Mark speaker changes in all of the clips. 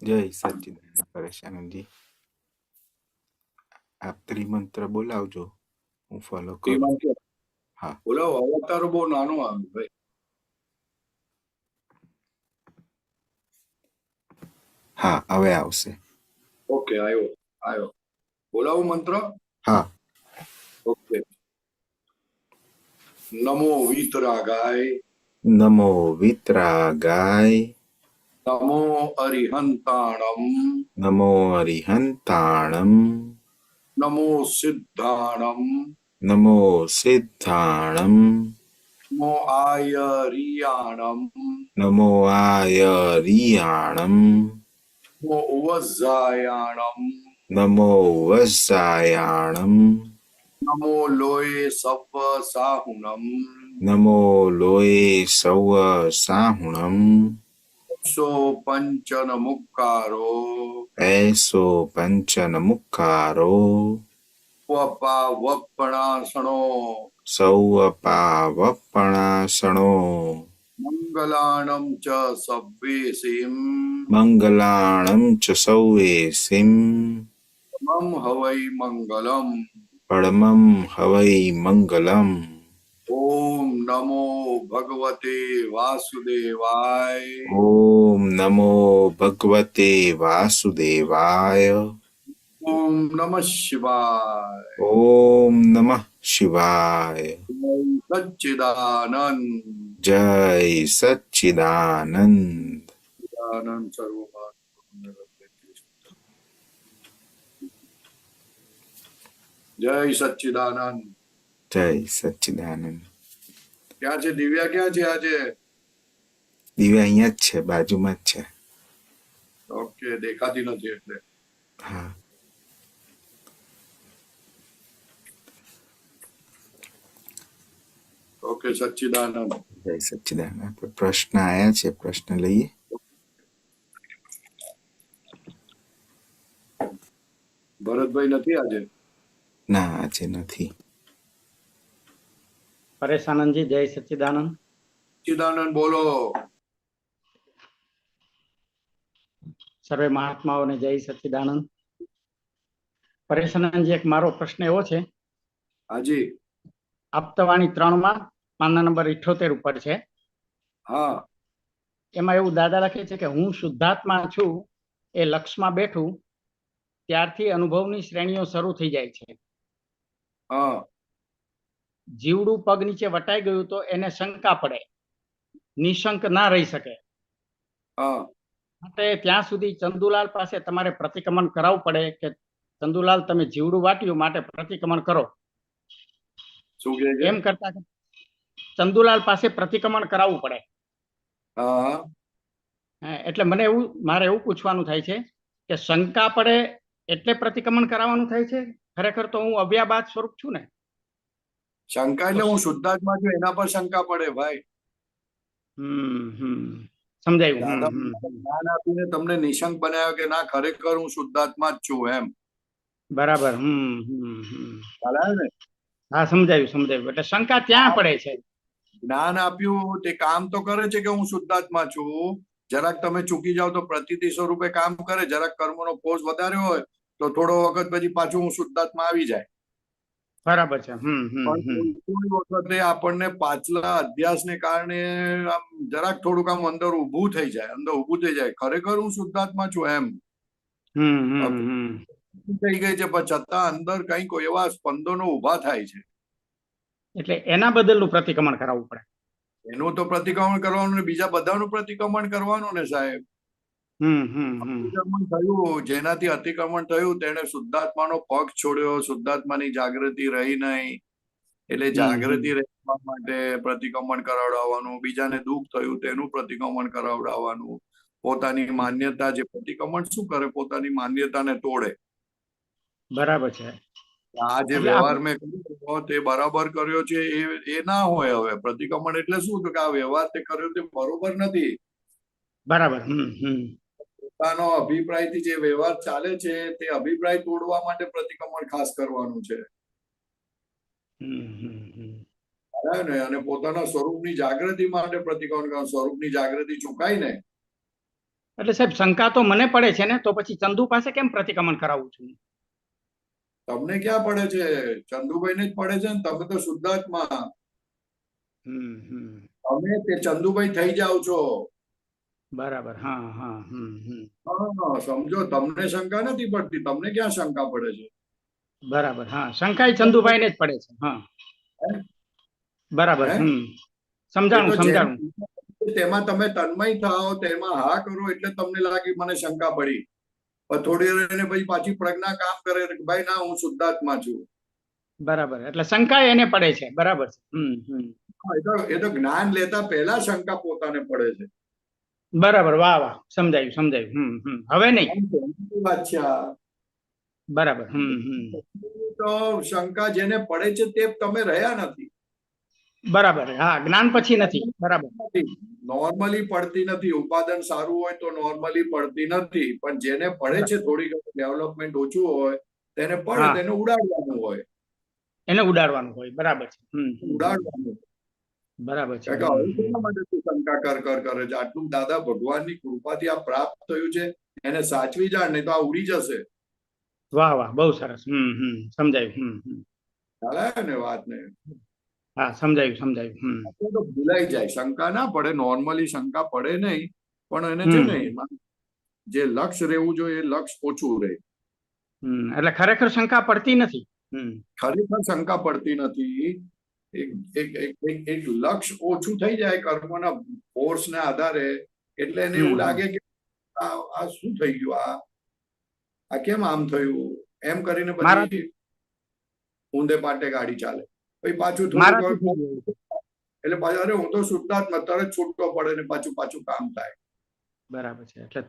Speaker 1: જય સચ્ચિદાનંદ પરેશાનંદજી. આપ ત્રિમંત્ર બોલાવજો, હું ફોલો કરું. હા
Speaker 2: બોલો. અવતારો બહુ નાનો આવે ભાઈ.
Speaker 1: હા હવે આવશે.
Speaker 2: ઓકે, આવ્યો. બોલાવું મંત્ર?
Speaker 1: હા.
Speaker 2: ઓકે. નમો વીતરાગાય.
Speaker 1: નમો વિતરાગાય.
Speaker 2: નમો અરિહંતાણમ.
Speaker 1: નમો અરિહંતાણમ.
Speaker 2: નમો સિદ્ધાણમ.
Speaker 1: નમો સિદ્ધાણમ.
Speaker 2: નમો આયરિયાણમ.
Speaker 1: નમો આયરિયાણમ.
Speaker 2: નમો ઉવઝાયાણમ.
Speaker 1: નમો વજ્જાયાણમ.
Speaker 2: નમો લોય સવ સાહુણમ.
Speaker 1: નમો લોય સૌ સાહુણમ.
Speaker 2: સો પંચન મુક્કારો.
Speaker 1: એસો પંચન મુક્કારો.
Speaker 2: વપા વપણાસણો.
Speaker 1: સૌવપાવપણાસણો.
Speaker 2: મંગલાણમ ચ સવ્વેસીમ.
Speaker 1: મંગલાણમ ચ સૌવેસીમ.
Speaker 2: મમ હવૈ મંગલમ.
Speaker 1: પરમં હવૈ મંગલમ.
Speaker 2: ઓમ નમો ભગવતે વાસુદેવાય.
Speaker 1: ઓમ નમો ભગવતે વાસુદેવાય.
Speaker 2: ઓમ નમઃ શિવાય.
Speaker 1: ઓમ નમઃ શિવાય.
Speaker 2: સચ્ચિદાનંદ.
Speaker 1: જય સચ્ચિદાનંદ.
Speaker 2: આનંદ સર્વમાં. જય સચ્ચિદાનંદ.
Speaker 1: જય સચ્ચિદાનંદ.
Speaker 2: ક્યાં છે દિવ્યા? ક્યાં છે આજે?
Speaker 1: દિવ્યા અહીંયા જ છે, બાજુમાં જ છે.
Speaker 2: ઓકે, દેખાતી નથી એટલે.
Speaker 1: હા.
Speaker 2: ઓકે, સચ્ચિદાનંદ.
Speaker 1: જય સચ્ચિદાનંદ. પ્રશ્ન આયા છે, પ્રશ્ન લઈએ.
Speaker 2: ભરતભાઈ નથી આજે?
Speaker 1: ના, આજે નથી.
Speaker 3: પરેશાનંદજી, જય સચ્ચિદાનંદ.
Speaker 2: સચ્ચિદાનંદ બોલો.
Speaker 3: સર્વે મહાત્માઓને જય સચ્ચિદાનંદ. પરેશાનંદજી, એક મારો પ્રશ્ન એવો છે.
Speaker 2: હાજી.
Speaker 3: આપતાવાણી 3 પાના નંબર 78 ઉપર છે.
Speaker 2: હા.
Speaker 3: એમાં એવું દાદા લખે છે કે હું શુદ્ધાત્મા છું, એ લક્ષમાં બેઠું ત્યારથી અનુભવની શ્રેણીઓ શરૂ થઈ જાય છે.
Speaker 2: હા.
Speaker 3: જીવડું પગ નીચે વટાઈ ગયું તો એને શંકા પડે, નિશંક ના રહી શકે.
Speaker 2: હા.
Speaker 3: માટે ત્યાં સુધી ચંદુલાલ પાસે તમારે પ્રતિક્રમણ કરાવવું પડે કે ચંદુલાલ તમે જીવડું વાટ્યું માટે પ્રતિક્રમણ કરો.
Speaker 2: શું કહે છે?
Speaker 3: એમ કરતા ચંદુલાલ પાસે પ્રતિક્રમણ કરાવવું પડે.
Speaker 2: હા.
Speaker 3: એટલે મારે એવું પૂછવાનું થાય છે કે શંકા પડે એટલે પ્રતિક્રમણ કરાવવાનું થાય છે? ખરેખર તો હું અવ્યાબાદ સ્વરૂપ છું ને.
Speaker 2: શંકા એટલે હું શુદ્ધાત્મા છું એના પર શંકા પડે ભાઈ.
Speaker 3: સમજાયું.
Speaker 2: જ્ઞાન આપીને તમને નિશંક બનાવ્યો કે ના ખરેખર હું શુદ્ધાત્મા જ છું એમ.
Speaker 3: બરાબર.
Speaker 2: ને?
Speaker 3: હા, સમજાયું. એટલે શંકા ત્યાં પડે છે.
Speaker 2: જ્ઞાન આપ્યું તે કામ તો કરે છે કે હું શુદ્ધાત્મા છું. જરાક તમે ચૂકી જાઓ તો પ્રતીતિ સ્વરૂપે કામ કરે. જરાક કર્મનો ફોર્સ વધારે હોય તો થોડો વખત પછી પાછું હું શુદ્ધાત્મા આવી જાય.
Speaker 3: બરાબર છે.
Speaker 2: કોઈ વખતે આપણને પાછલા અભ્યાસને કારણે આમ જરાક થોડુંક આમ અંદર ઊભું થઈ જાય. ખરેખર હું શુદ્ધાત્મા છું એમ થઈ ગઈ છે, પણ છતાં અંદર કઈક એવા સ્પંદનો ઉભા થાય છે.
Speaker 3: એટલે એના બદલનું પ્રતિક્રમણ કરાવવું પડે.
Speaker 2: એનું તો પ્રતિક્રમણ કરવાનું ને બીજા બધાનું પ્રતિક્રમણ કરવાનું ને સાહેબ. થયું જેનાથી અતિક્રમણ થયું તેને શુદ્ધાત્માનો પગ છોડ્યો, શુદ્ધાત્માની જાગૃતિ રહી નહીં, એટલે જાગૃતિ રહેવા માટે પ્રતિક્રમણ કરાવડાવવાનું. બીજાને દુઃખ થયું તેનું પ્રતિક્રમણ કરાવડાવવાનું. પોતાની માન્યતા જે પ્રતિક્રમણ શું કરે, પોતાની માન્યતાને તોડે.
Speaker 3: બરાબર છે.
Speaker 2: આ જે વ્યવહાર મેં કર્યો તે બરાબર કર્યો છે એ ના હોય. હવે પ્રતિક્રમણ એટલે શું? તો કે આ વ્યવહાર તે કર્યો તે બરોબર નથી.
Speaker 3: બરાબર.
Speaker 2: પોતાનો અભિપ્રાયથી જે વ્યવહાર ચાલે છે તે અભિપ્રાય તોડવા માટે પ્રતિક્રમણ ખાસ કરવાનું છે. ને અને પોતાના સ્વરૂપની જાગૃતિ માટે પ્રતિક્રમણ કરવાનું. સ્વરૂપની જાગૃતિ ચૂકાય ને
Speaker 3: એટલે સાહેબ શંકા તો મને પડે છે ને, તો પછી ચંદુ પાસે કેમ પ્રતિક્રમણ કરાવું છું?
Speaker 2: તમને ક્યાં પડે છે? ચંદુભાઈને જ પડે છે ને. તમે તો શુદ્ધાત્મા. તમે તે ચંદુભાઈ થઈ જાઓ છો.
Speaker 3: બરાબર. હા હા.
Speaker 2: હા, સમજો. તમને શંકા નથી પડતી. તમને ક્યાં શંકા પડે છે?
Speaker 3: બરાબર. હા, શંકા ચંદુભાઈને જ પડે છે. હા, બરાબર. સમજાણું.
Speaker 2: તેમાં તમે તન્મય થાઓ, તેમાં હા કરો એટલે તમને લાગી મને શંકા પડી. પણ થોડી રહીને પછી પાછી પ્રજ્ઞા કામ કરે કે ભાઈ ના, હું શુદ્ધાત્મા છું.
Speaker 3: બરાબર. એટલે શંકા એને પડે છે. બરાબર છે.
Speaker 2: એ તો જ્ઞાન લેતા પહેલા શંકા પોતાને પડે છે.
Speaker 3: બરાબર. વાહ વાહ, સમજાયું. હવે નહીં.
Speaker 2: વાત છે આ.
Speaker 3: બરાબર.
Speaker 2: તો શંકા જેને પડે છે તે તમે રહ્યા નથી.
Speaker 3: બરાબર. હા, જ્ઞાન પછી નથી. બરાબર.
Speaker 2: નોર્મલી પડતી નથી. ઉપાદન સારું હોય તો નોર્મલી પડતી નથી. પણ જેને પડે છે, થોડી ડેવલપમેન્ટ ઓછું હોય, તેને પડે, તેને ઉડાડવાનું હોય.
Speaker 3: એને ઉડાડવાનું હોય. બરાબર છે.
Speaker 2: ઉડાડવાનું.
Speaker 3: બરાબર છે.
Speaker 2: માટે શંકા કરે છે? આટલું દાદા ભગવાનની કૃપાથી આ પ્રાપ્ત થયું છે, એને સાચવી જાય, નહીં તો આ ઉડી જશે.
Speaker 3: વાહ વાહ, બહુ સરસ. સમજાયું.
Speaker 2: ચાલે ને વાત ને?
Speaker 3: હા, સમજાયું.
Speaker 2: તો ભૂલાઈ જાય. શંકા ના પડે. નોર્મલી શંકા પડે નહીં, પણ એને છે ને જે લક્ષ્ય રહેવું જોઈએ એ લક્ષ્ય ઓછું રહે.
Speaker 3: એટલે ખરેખર શંકા પડતી નથી.
Speaker 2: ખરેખર શંકા પડતી નથી. એક લક્ષ્ય ઓછું થઈ જાય કર્મના ફોર્સ ને આધારે, એટલે એને એવું લાગે કે આ શું થઈ ગયું, આ કેમ આમ થયું, એમ કરીને પછી ઊંધે પાટે ગાડી ચાલે. પછી પાછું થોડું એટલે પાછું અરે હું તો શુદ્ધાત્મા, તરત છૂટતો પડે ને પાછું કામ થાય.
Speaker 3: બરાબર છે. એટલે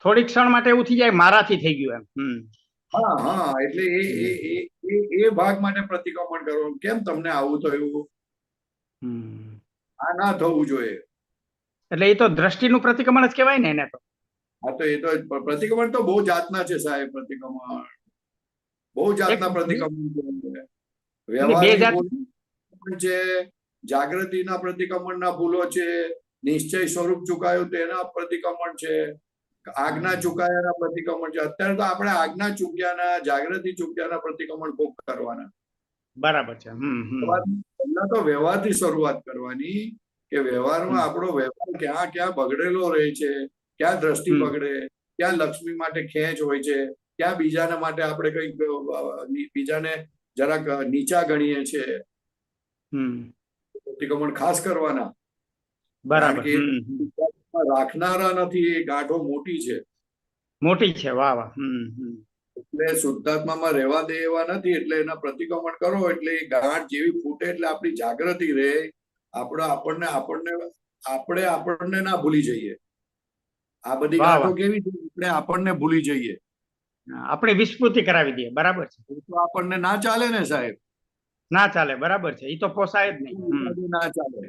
Speaker 3: થોડીક ક્ષણ માટે એવું થઈ જાય મારાથી થઈ ગયું એમ.
Speaker 2: હા, એટલે એ ભાગ માટે પ્રતિક્રમણ કરવાનું. કેમ તમને આવું થયું? આ ના થવું જોઈએ.
Speaker 3: એટલે એ તો દ્રષ્ટિનું પ્રતિક્રમણ જ કહેવાય ને એને તો. હા,
Speaker 2: તો એ તો પ્રતિક્રમણ તો બહુ જાતના છે સાહેબ. પ્રતિક્રમણ બહુ જાતના પ્રતિક્રમણ છે. વ્યવહારિક છે, જાગૃતિના પ્રતિક્રમણના ભૂલો છે, નિશ્ચય સ્વરૂપ ચુકાયું તેના પ્રતિક્રમણ છે, આજ્ઞા ચુકાયાના પ્રતિક્રમણ છે. અત્યારે તો આપણે આજ્ઞા ચૂક્યાના, જાગૃતિ ચૂક્યાના પ્રતિક્રમણ ભોગ કરવાના.
Speaker 3: બરાબર છે.
Speaker 2: પહેલા તો વ્યવહારથી શરૂઆત કરવાની કે વ્યવહારમાં આપણો વ્યવહાર ક્યાં બગડેલો રહે છે, ક્યાં દ્રષ્ટિ બગડે, ક્યાં લક્ષ્મી માટે ખેંચ હોય છે, ક્યાં બીજાના માટે આપણે કઈક બીજાને જરાક નીચા ગણીએ છીએ. પ્રતિક્રમણ ખાસ કરવાના.
Speaker 3: બરાબર.
Speaker 2: રાખનારા નથી. એ ગાંઠો મોટી છે.
Speaker 3: વાહ વાહ.
Speaker 2: એટલે શુદ્ધાત્મામાં રહેવા દે એવા નથી. એટલે એના પ્રતિક્રમણ કરો એટલે એ ગાંઠ જેવી ફૂટે એટલે આપણી જાગૃતિ રહે. આપણને ના ભૂલી જઈએ. આ બધી ગાંઠો કેવી છે? આપણને ભૂલી જઈએ.
Speaker 3: આપણે વિસ્મૃતિ કરાવી દઈએ. બરાબર છે.
Speaker 2: તો આપણને ના ચાલે ને સાહેબ.
Speaker 3: ના ચાલે. બરાબર છે. એ તો પોસાય જ નહીં.
Speaker 2: ના ચાલે.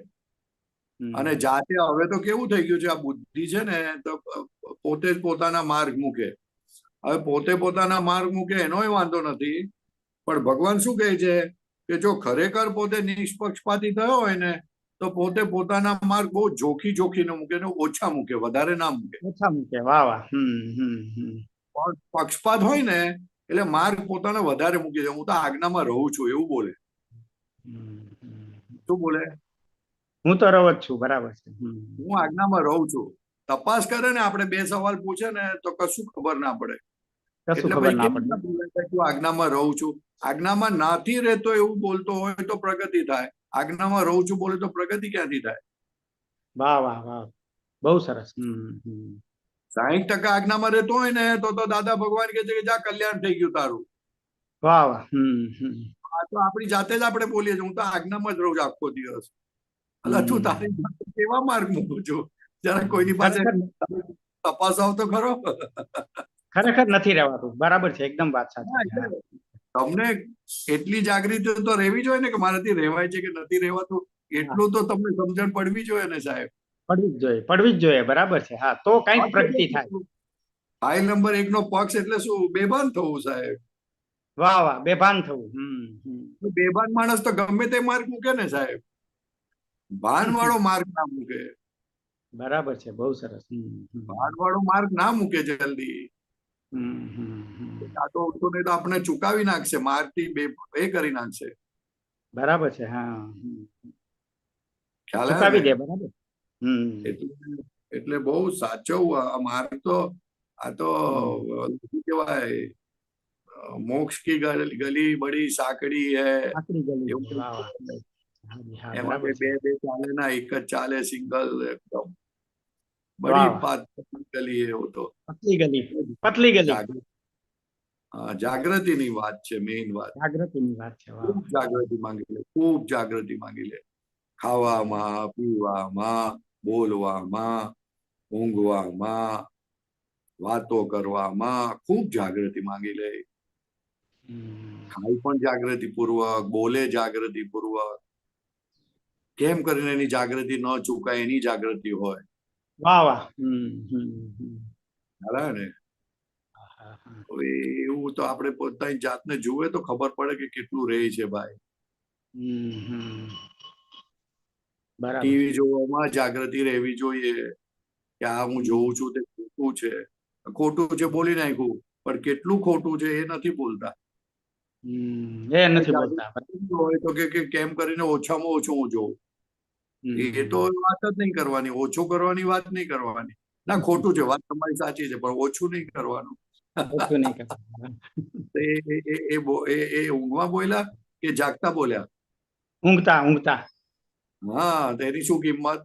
Speaker 2: અને જાતે હવે તો કેવું થઈ ગયું છે, આ બુદ્ધિ છે ને, તો પોતે જ પોતાના માર્ગ મૂકે. હવે પોતે પોતાના માર્ગ મૂકે એનોય વાંધો નથી, પણ ભગવાન શું કહે છે કે જો ખરેખર પોતે નિષ્પક્ષપાતી થયો હોય ને, તો પોતે પોતાના માર્ગ બહુ જોખીને મૂકે ને ઓછા મૂકે, વધારે ના મૂકે.
Speaker 3: વાહ વાહ.
Speaker 2: પક્ષપાત હોય ને એટલે માર્ગ પોતાને વધારે મૂકી દે. હું તો આજ્ઞામાં રહું છું એવું બોલે. શું બોલે?
Speaker 3: હું તો રહું જ છું. બરાબર છે.
Speaker 2: હું આજ્ઞામાં રહું છું. તપાસ કરે ને, આપણે 2 સવાલ પૂછે ને તો કશું ખબર ના પડે. એટલે ભાઈ આજ્ઞામાં રહું છું. આજ્ઞામાં નથી રહેતો એવું બોલતો હોય તો પ્રગતિ થાય. આજ્ઞામાં રહું છું બોલે તો પ્રગતિ ક્યાંથી થાય?
Speaker 3: વાહ વાહ વાહ, બહુ સરસ.
Speaker 2: 60% આજ્ઞામાં રહેતો હોય ને તો દાદા ભગવાન કહે છે કે જા, કલ્યાણ થઈ ગયું તારું.
Speaker 3: વાહ વાહ.
Speaker 2: આ તો આપણી જાતે જ આપણે બોલીએ છીએ હું તો આજ્ઞામાં જ રહું છું આખો દિવસ. એટલે તું તારી કેવા માર્ગ મૂકું છું? જરા કોઈની પાસે તપાસાવ તો ખરો.
Speaker 3: ખરેખર નથી રહેવાતું. બરાબર છે. એકદમ વાત સાચી.
Speaker 2: તમને એટલી જાગૃતિ તો રહેવી જોઈએ ને કે મારાથી રહેવાય છે કે નથી રહેવાતું. એટલું તો તમને સમજણ પડવી જોઈએ ને સાહેબ.
Speaker 3: પડવી જ જોઈએ. બરાબર છે. હા, તો કઈક પ્રગતિ થાય.
Speaker 2: ફાઇલ નંબર 1 નો પક્ષ એટલે શું? બેભાન થવું સાહેબ.
Speaker 3: વાહ વાહ, બેભાન થવું.
Speaker 2: બેભાન માણસ તો ગમે તે માર્ગ મૂકે ને સાહેબ. ભાન વાળો માર્ગ ના મૂકે.
Speaker 3: બરાબર છે, બહુ સરસ.
Speaker 2: ભાર વાળો માર્ગ ના મૂકે જલ્દી. આ તો નહીં તો આપણે ચુકાવી નાખશે, મારથી એ કરી નાખશે.
Speaker 3: બરાબર છે. હા,
Speaker 2: ખ્યાલ
Speaker 3: ચુકાવી
Speaker 2: આવે
Speaker 3: દે.
Speaker 2: ને?
Speaker 3: બરાબર.
Speaker 2: એટલે બહુ સાચવવું આ માર્ગ તો. આ તો શું કહેવાય, મોક્ષ કી ગલી બડી સાંકડી હૈ.
Speaker 3: આકડી ગલી.
Speaker 2: એવું
Speaker 3: વાહ, વાહ. હા,
Speaker 2: એમાં
Speaker 3: બરાબર છે.
Speaker 2: બે ચાલે ના, એક જ ચાલે, સિંગલ એકદમ.
Speaker 3: વાહ,
Speaker 2: બડી
Speaker 3: વાહ.
Speaker 2: ગલી હે वो तो.
Speaker 3: પતલી ગલી, પતલી ગલી.
Speaker 2: જાગૃતિની વાત છે, મેઇન વાત.
Speaker 3: જાગૃતિની વાત છે. વાહ,
Speaker 2: ખૂબ જાગૃતિ માંગી લે, ખૂબ જાગૃતિ માંગી લે. ખાવામાં, પીવામાં, બોલવામાં, ઊંઘવામાં, વાતો કરવામાં ખૂબ જાગૃતિ માંગી લે. ખાય પણ જાગૃતિ પૂર્વક, બોલે જાગૃતિ પૂર્વક. કેમ કરીને એની જાગૃતિ ન ચૂકાય, એની જાગૃતિ હોય.
Speaker 3: વાહ, વાહ.
Speaker 2: ને એવું તો આપણે પોતાની જાતને જુએ તો ખબર પડે કે કેટલું રહે છે ભાઈ.
Speaker 3: બરાબર.
Speaker 2: ટીવી જોવામાં જાગૃતિ રહેવી જોઈએ કે આ હું જોઉં છું તે ખોટું છે. ખોટું છે બોલી નાખ્યું, પણ કેટલું ખોટું છે એ નથી બોલતા.
Speaker 3: એ નથી બોલતા.
Speaker 2: હોય તો કે કેમ કરીને ઓછામાં ઓછું હું જોઉં. એ તો વાત જ નહીં કરવાની, ઓછું કરવાની વાત નહીં કરવાની. ના, ખોટું છે, વાત તમારી સાચી છે, પણ ઓછું નહીં કરવાનું.
Speaker 3: ઓછું નહીં કરવાનું.
Speaker 2: એ ઊંઘમાં બોલ્યા કે જાગતા બોલ્યા?
Speaker 3: ઊંઘતા, ઊંઘતા.
Speaker 2: હા, તેની શું કિંમત?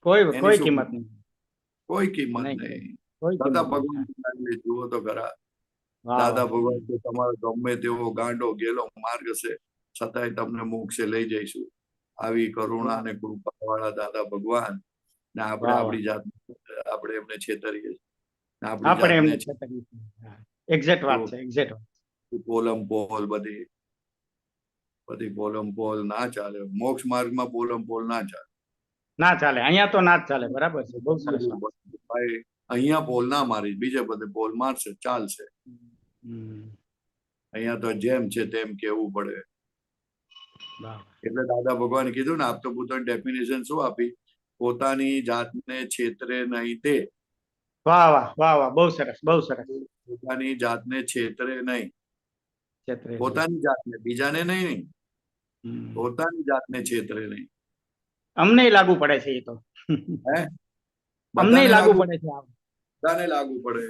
Speaker 3: કોઈ કિંમત નહીં.
Speaker 2: કોઈ કિંમત નહીં.
Speaker 3: કોઈ
Speaker 2: દાદા
Speaker 3: કિંમત
Speaker 2: ભગવાન જુઓ તો ખરા.
Speaker 3: વાહ,
Speaker 2: દાદા
Speaker 3: વાહ.
Speaker 2: ભગવાન તો તમારો ગમે તેવો ગાંડો ગેલો માર્ગ હશે, છતાંય તમને મોક્ષે લઈ જઈશું. આવી કરુણા અને કૃપા વાળા દાદા ભગવાન ને આપણે
Speaker 3: વાહ, વાહ.
Speaker 2: આપણી જાત આપણે એમને છેતરીએ.
Speaker 3: આપણે એમને છેતરીએ. એક્ઝેક્ટ વાત છે, એક્ઝેક્ટ વાત.
Speaker 2: પોલમ પોલ બધી પોલમ પોલ ના ચાલે. મોક્ષ માર્ગમાં પોલમ પોલ ના ચાલે.
Speaker 3: ના ચાલે, અહીંયા તો ના જ ચાલે. બરાબર છે, બહુ સરસ વાત.
Speaker 2: ભાઈ અહીંયા પોલ ના મારી, બીજે બધે પોલ મારશે, ચાલશે. અહીંયા તો જેમ છે તેમ કેવું પડે. એટલે દાદા ભગવાને કીધું ને, આપતો પોતાની ડેફિનેશન શું આપી? પોતાની જાતને છેતરે નહીં તે.
Speaker 3: વાહ, વાહ, વાહ, વાહ. બહુ સરસ, બહુ સરસ.
Speaker 2: પોતાની જાતને છેતરે નહીં.
Speaker 3: છેતરે.
Speaker 2: પોતાની જાતને, બીજાને નહીં. પોતાની જાતને છેતરે નહીં.
Speaker 3: અમને લાગુ પડે છે એ તો.
Speaker 2: હે?
Speaker 3: અમને લાગુ પડે છે.
Speaker 2: બધાને લાગુ પડે.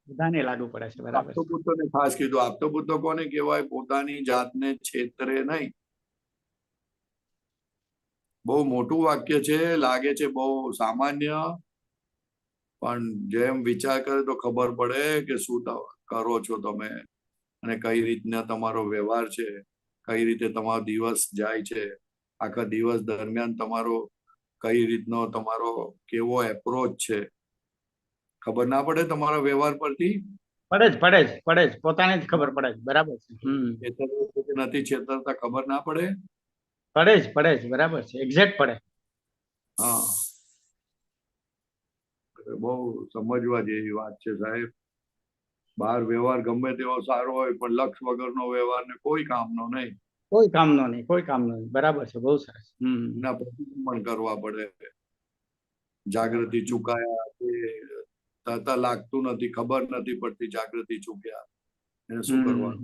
Speaker 3: બધાને લાગુ પડે છે. બરાબર.
Speaker 2: આપતો પુત્રોને ખાસ કીધું. આપતો પુત્રો કોને કહેવાય? પોતાની જાતને છેતરે નહીં. બહુ મોટું વાક્ય છે, લાગે છે બહુ સામાન્ય, પણ જેમ વિચાર કરે તો ખબર પડે કે શું કરો છો તમે અને કઈ રીતના તમારો વ્યવહાર છે, કઈ રીતે તમારો દિવસ જાય છે, આખા દિવસ દરમિયાન તમારો કઈ રીતનો તમારો કેવો એપ્રોચ છે, ખબર ના પડે તમારા વ્યવહાર પરથી?
Speaker 3: પડે જ પોતાને જ ખબર પડે જ. બરાબર છે.
Speaker 2: નથી છેતરતા, ખબર ના પડે?
Speaker 3: પડે જ. બરાબર છે, એક્ઝેક્ટ પડે.
Speaker 2: હા, બહુ સમજવા જેવી વાત છે સાહેબ. બહાર વ્યવહાર ગમે તેવો સારો હોય, પણ લક્ષ વગરનો વ્યવહાર ને કોઈ કામનો નહીં.
Speaker 3: કોઈ કામનો નહીં, કોઈ કામનો નહીં. બરાબર છે, બહુ સરસ.
Speaker 2: એના પ્રતિક્રમણ કરવા પડે. જાગૃતિ ચૂકાયા તે થતા લાગતું નથી, ખબર નથી પડતી જાગૃતિ ચૂક્યા, એને શું કરવાનું?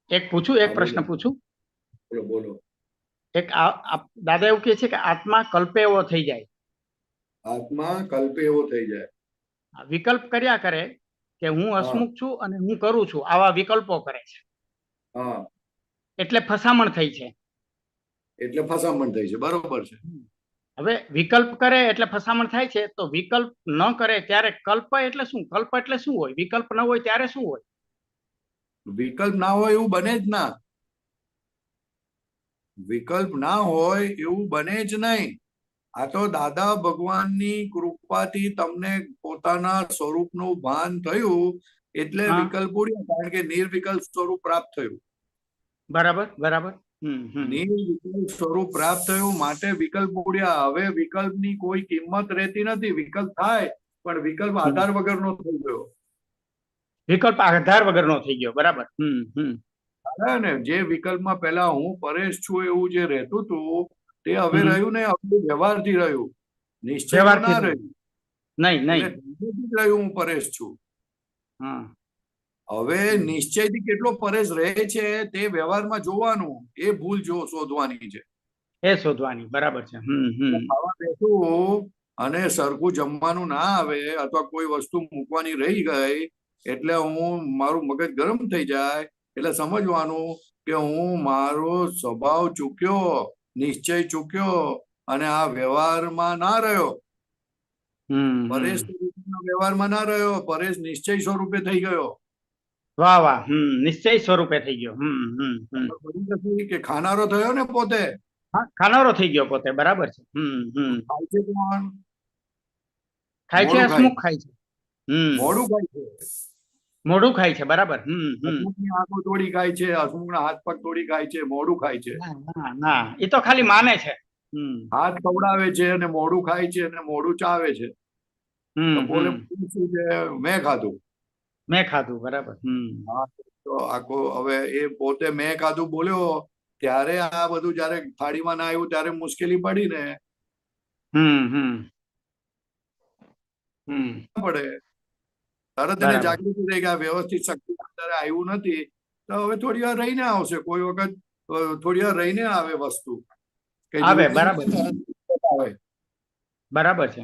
Speaker 3: એક પ્રશ્ન પૂછું.
Speaker 2: બોલો.
Speaker 3: એક દાદા એવું કહે છે કે આત્મા કલ્પે એવો થઈ જાય.
Speaker 2: આત્મા કલ્પે એવો થઈ જાય.
Speaker 3: વિકલ્પ કર્યા કરે કે હું હસમુખ છું અને હું કરું છું, આવા વિકલ્પો કરે છે. એટલે ફસામણ થઈ છે.
Speaker 2: બરોબર છે.
Speaker 3: હવે વિકલ્પ કરે એટલે ફસામણ થાય છે, તો વિકલ્પ ન કરે ત્યારે કલ્પ એટલે શું? કલ્પ એટલે શું હોય? વિકલ્પ ન હોય ત્યારે શું હોય?
Speaker 2: વિકલ્પ ના હોય એવું બને જ ના. વિકલ્પ ના હોય એવું બને જ નહીં. આ તો દાદા ભગવાનની કૃપાથી તમને પોતાના સ્વરૂપનું ભાન થયું એટલે વિકલ્પ ઉડ્યા, કારણ કે નિર્વિકલ્પ સ્વરૂપ પ્રાપ્ત થયું.
Speaker 3: બરાબર.
Speaker 2: નિર્વિકલ્પ સ્વરૂપ પ્રાપ્ત થયું માટે વિકલ્પ ઉડ્યા. હવે વિકલ્પની કોઈ કિંમત રહેતી નથી. વિકલ્પ થાય પણ વિકલ્પ આધાર વગરનો થઈ ગયો.
Speaker 3: વિકલ્પ આધાર વગરનો થઈ ગયો. બરાબર.
Speaker 2: ને જે વિકલ્પમાં પેલા હું પરેશ છું એવું જે રહેતું હતું તે હવે રહ્યું ને હવે વ્યવહારથી રહ્યું, નિશ્ચય ના રહ્યું.
Speaker 3: નહીં
Speaker 2: રહ્યું હું પરેશ છું. હવે નિશ્ચયથી કેટલો પરેશ રહે છે તે વ્યવહારમાં જોવાનું, એ ભૂલ શોધવાની છે.
Speaker 3: એ શોધવાની, બરાબર છે.
Speaker 2: ખાવા બેઠું અને સરખું જમવાનું ના આવે અથવા કોઈ વસ્તુ મૂકવાની રહી ગઈ એટલે મારું મગજ ગરમ થઈ જાય એટલે સમજવાનું કે હું મારો સ્વભાવ ચૂક્યો, નિશ્ચય ચૂક્યો અને આ વ્યવહારમાં ના રહ્યો. પરેશ વ્યવહારમાં ના રહ્યો, પરેશ નિશ્ચય સ્વરૂપે થઈ ગયો.
Speaker 3: વાહ વાહ, નિશ્ચય સ્વરૂપે થઈ ગયો.
Speaker 2: કે ખાનારો થયો ને પોતે,
Speaker 3: ખાનારો થઈ ગયો પોતે, બરાબર છે.
Speaker 2: ખાય છે કોણ?
Speaker 3: ખાય છે હસમુખ, ખાય છે
Speaker 2: મોડું ખાય છે,
Speaker 3: મોઢું ખાય છે, બરાબર.
Speaker 2: હસમુખની આંખો તોડી ખાય છે, હસમુખના હાથ પગ તોડી ખાય છે, મોડું ખાય છે.
Speaker 3: ના, એ તો ખાલી માને છે.
Speaker 2: હાથ ખવડાવે છે અને મોડું ખાય છે અને મોડું ચાવે છે. બોલે મેં ખાધું,
Speaker 3: મેં ખાધું, બરાબર.
Speaker 2: તો આખો હવે એ પોતે મેં ખાધું બોલ્યો ત્યારે આ બધું જયારે થાળીમાં ના આવ્યું ત્યારે મુશ્કેલી પડી ને. પડે તરત એને જાગૃતિ થઈ ગયા, વ્યવસ્થિત શક્તિ અંદર આવ્યું નથી તો હવે થોડી વાર રહીને આવશે. કોઈ વખત થોડી વાર રહીને આવે વસ્તુ,
Speaker 3: આવે, બરાબર
Speaker 2: આવે,
Speaker 3: બરાબર છે.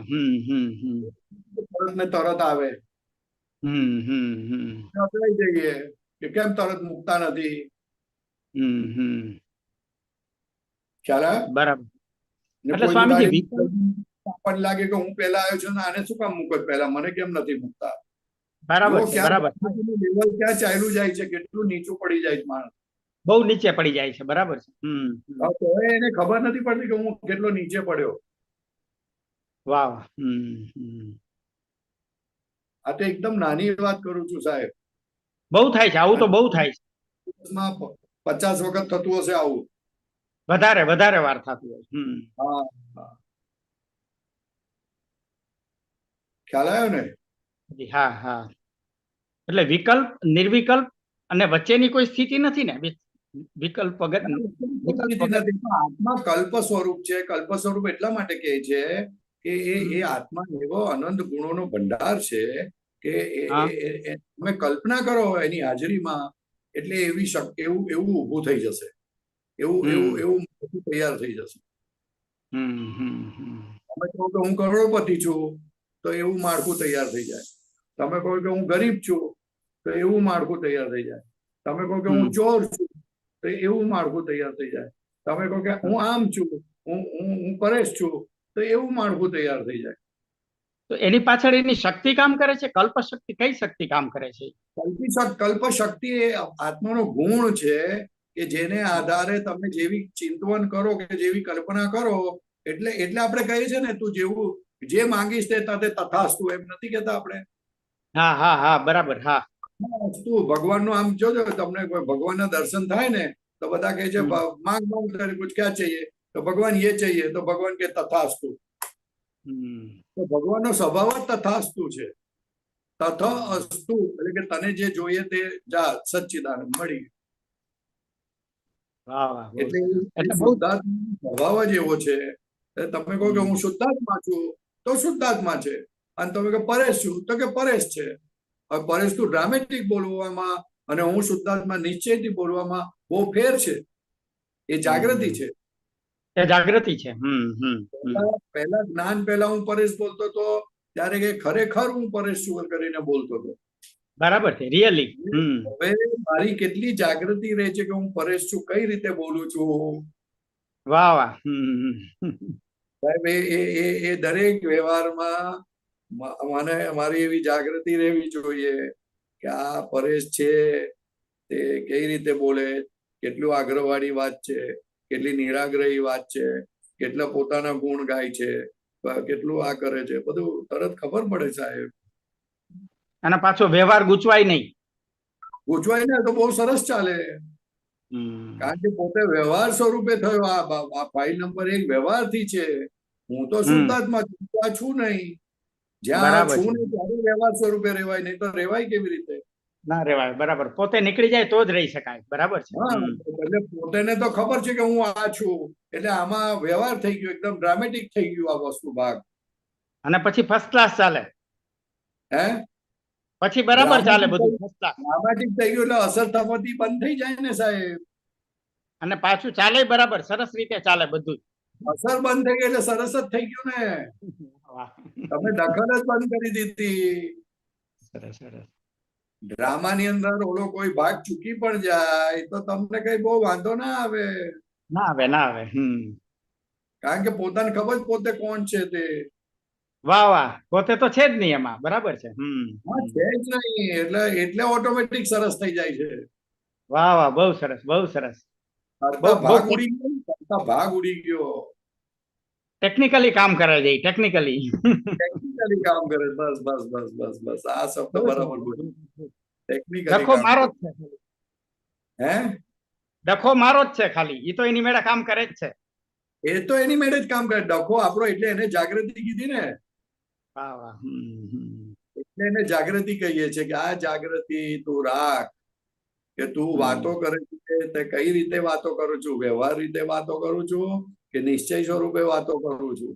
Speaker 2: તરત ને તરત આવે. જઈએ કે કેમ તરત મૂકતા નથી. ખ્યાલ આવે?
Speaker 3: બરાબર. એટલે સ્વામીજી
Speaker 2: આપણને લાગે કે હું પેલા આવ્યો છું ને આને શું કામ મૂકો પેલા, મને કેમ નથી મૂકતા.
Speaker 3: બરાબર, બરાબર.
Speaker 2: લેવલ ક્યાં ચાલ્યું જાય છે, કેટલું નીચું પડી જાય છે માણસ,
Speaker 3: બહુ નીચે પડી જાય છે. બરાબર છે.
Speaker 2: તો એને ખબર નથી પડતી કે હું કેટલો નીચે પડ્યો.
Speaker 3: વાહ.
Speaker 2: આ તો એકદમ નાની વાત કરું છું સાહેબ.
Speaker 3: બહુ થાય છે આવું, તો બહુ થાય છે.
Speaker 2: 50 વખત થતું હશે આવું,
Speaker 3: વધારે વાર થતું હોય.
Speaker 2: ખ્યાલ આવ્યો ને?
Speaker 3: હા હા. એટલે વિકલ્પ, નિર્વિકલ્પ અને વચ્ચેની કોઈ સ્થિતિ નથી ને. વિકલ્પ વગર
Speaker 2: આત્મા કલ્પ સ્વરૂપ છે. કલ્પ સ્વરૂપ એટલા માટે કહે છે કે એ આત્મા એવો અનંત ગુણોનો ભંડાર છે કે તમે કલ્પના કરો એની હાજરીમાં એટલે એવું ઊભું થઈ જશે, એવું તૈયાર થઈ જશે. તમે કહો કે હું કરોડપતિ છું તો એવું માળખું તૈયાર થઈ જાય. તમે કહો કે હું ગરીબ છું તો એવું માળખું તૈયાર થઈ જાય. તમે કહો કે હું ચોર છું તો એવું માળખું તૈયાર થઈ જાય. તમે કહો કે હું આમ છું, હું પરેશ છું તો એવું માળખું તૈયાર થઈ જાય.
Speaker 3: તો એની પાછળ એની શક્તિ કામ કરે છે. કલ્પ શક્તિ, કઈ શક્તિ કામ કરે છે?
Speaker 2: કલ્પ શક્તિ એ આત્માનો ગુણ છે કે જેને આધારે તમે જેવી ચિંતવન કરો કે જેવી કલ્પના કરો એટલે આપણે કહીએ છીએ ને તું જેવું જે માંગીશ તે તાતે તથાસ્તુ, એમ નથી કેતા આપણે?
Speaker 3: હા હા હા, બરાબર. હા,
Speaker 2: ભગવાનનું આમ જોજો, તમને કોઈ ભગવાનના દર્શન થાય ને તો બધા કહે છે માંગ માંગ તારે કુછ ક્યાં चाहिए, તો ભગવાન ये चाहिए, તો ભગવાન કે તથાસ્તુ. તો ભગવાનનો સ્વભાવ જ તથાસ્તુ છે. તથ અસ્તુ એટલે કે તને જે જોઈએ તે જા સચ્ચિદાનંદ મળી. એટલે સ્વભાવ જ એવો છે. તમે કહો કે હું શુદ્ધાત્મા છું તો શુદ્ધાત્મા છે, અને તમે કે પરેશ છું તો કે પરેશ છે. હવે પરેશ તું ડ્રામેટિક બોલવામાં અને હું શુદ્ધાત્મા નિશ્ચયથી બોલવામાં બહુ ફેર છે. એ જાગૃતિ છે.
Speaker 3: એ જાગૃતિ છે.
Speaker 2: પહેલા જ્ઞાન પહેલા હું પરેશ બોલતો હતો ત્યારે કે ખરેખર હું પરેશ છું કરીને બોલતો હતો. બરાબર છે, રિયલી. હવે મારી કેટલી જાગૃતિ રહે છે કે હું પરેશ છું, કઈ રીતે બોલું છું.
Speaker 3: વાહ વાહ.
Speaker 2: સાહેબ એ દરેક વ્યવહારમાં મને મારી એવી જાગૃતિ રહેવી જોઈએ કે આ પરેશ છે તે કઈ રીતે બોલે, કેટલું આગ્રહવાળી વાત છે, કેટલી નિરાગ્રહી વાત છે, કેટલા પોતાના ગુણ ગાય છે, કેટલું આ કરે છે, બધું તરત ખબર પડે સાહેબ.
Speaker 3: અને પાછો વ્યવહાર ગૂંચવાય નહીં.
Speaker 2: ગૂંચવાય ને તો બહુ સરસ ચાલે, કારણ કે પોતે વ્યવહાર સ્વરૂપે થયો. આ ફાઇલ નંબર 1 વ્યવહારથી છે. હું તો શુદ્ધાત્મા છું નહીં. જ્યાં છું નહીં ત્યારે વ્યવહાર સ્વરૂપે રહેવાય, નહીં તો રહેવાય કેવી રીતે?
Speaker 3: ના રેવાય, બરાબર. પોતે નીકળી જાય તો જ રહી શકાય, બરાબર છે.
Speaker 2: હા, એટલે પોતેને તો ખબર છે કે હું આ છું, એટલે આમાં વ્યવહાર થઈ ગયો, એકદમ ડ્રામેટિક થઈ ગયું આ વસ્તુ ભાગ.
Speaker 3: અને પછી ફર્સ્ટ ક્લાસ ચાલે,
Speaker 2: હે
Speaker 3: પછી બરાબર ચાલે બધું, ફર્સ્ટ ક્લાસ.
Speaker 2: ડ્રામેટિક થઈ ગયું એટલે અસર થવાથી બંધ થઈ જાય ને સાહેબ.
Speaker 3: અને પાછું ચાલે બરાબર, સરસ રીતે ચાલે બધું.
Speaker 2: અસર બંધ થઈ ગઈ એટલે સરસ જ થઈ ગયું ને.
Speaker 3: વાહ.
Speaker 2: તમે દખલ જ બંધ કરી દીધી.
Speaker 3: સરસ સરસ.
Speaker 2: ડ્રામાની અંદર ઓલો કોઈ ભાગ ચૂકી પણ જાય તો તમને કઈ બહુ વાંધો ના આવે,
Speaker 3: ના આવે, ના આવે.
Speaker 2: કારણ કે પોતાને ખબર પોતે કોણ છે તે.
Speaker 3: વાહ વાહ, પોતે તો છે જ નહીં એમાં, બરાબર છે.
Speaker 2: હા, છે જ નહીં, એટલે ઓટોમેટિક સરસ થઈ જાય છે.
Speaker 3: વાહ વાહ, બહુ સરસ, બહુ સરસ.
Speaker 2: ભાગ ઉડી ગયો, ભાગ ઉડી ગયો.
Speaker 3: ટેકનિકલી કામ કરે છે, ટેકનિકલી.
Speaker 2: ટેકનિકલી કામ કરે, બસ બસ બસ બસ બસ, આ શબ્દ બરાબર બોલ્યો. ટેકનિકલી
Speaker 3: ડખો
Speaker 2: કામ
Speaker 3: મારો જ
Speaker 2: કરે.
Speaker 3: છે,
Speaker 2: હે
Speaker 3: ડખો મારો જ છે ખાલી, એ તો એની મેળે કામ કરે જ છે.
Speaker 2: એ તો એની મેળે જ કામ કરે. ડખો આપણો એટલે એને જાગૃતિ કીધી ને.
Speaker 3: વાહ વાહ.
Speaker 2: એટલે એને જાગૃતિ કહીએ છીએ કે આ જાગૃતિ તું રાખ, કે તું વાતો કરે છે તે કઈ રીતે વાતો કરું છું, વ્યવહાર રીતે વાતો કરું છું કે નિશ્ચય સ્વરૂપે વાતો કરું છું.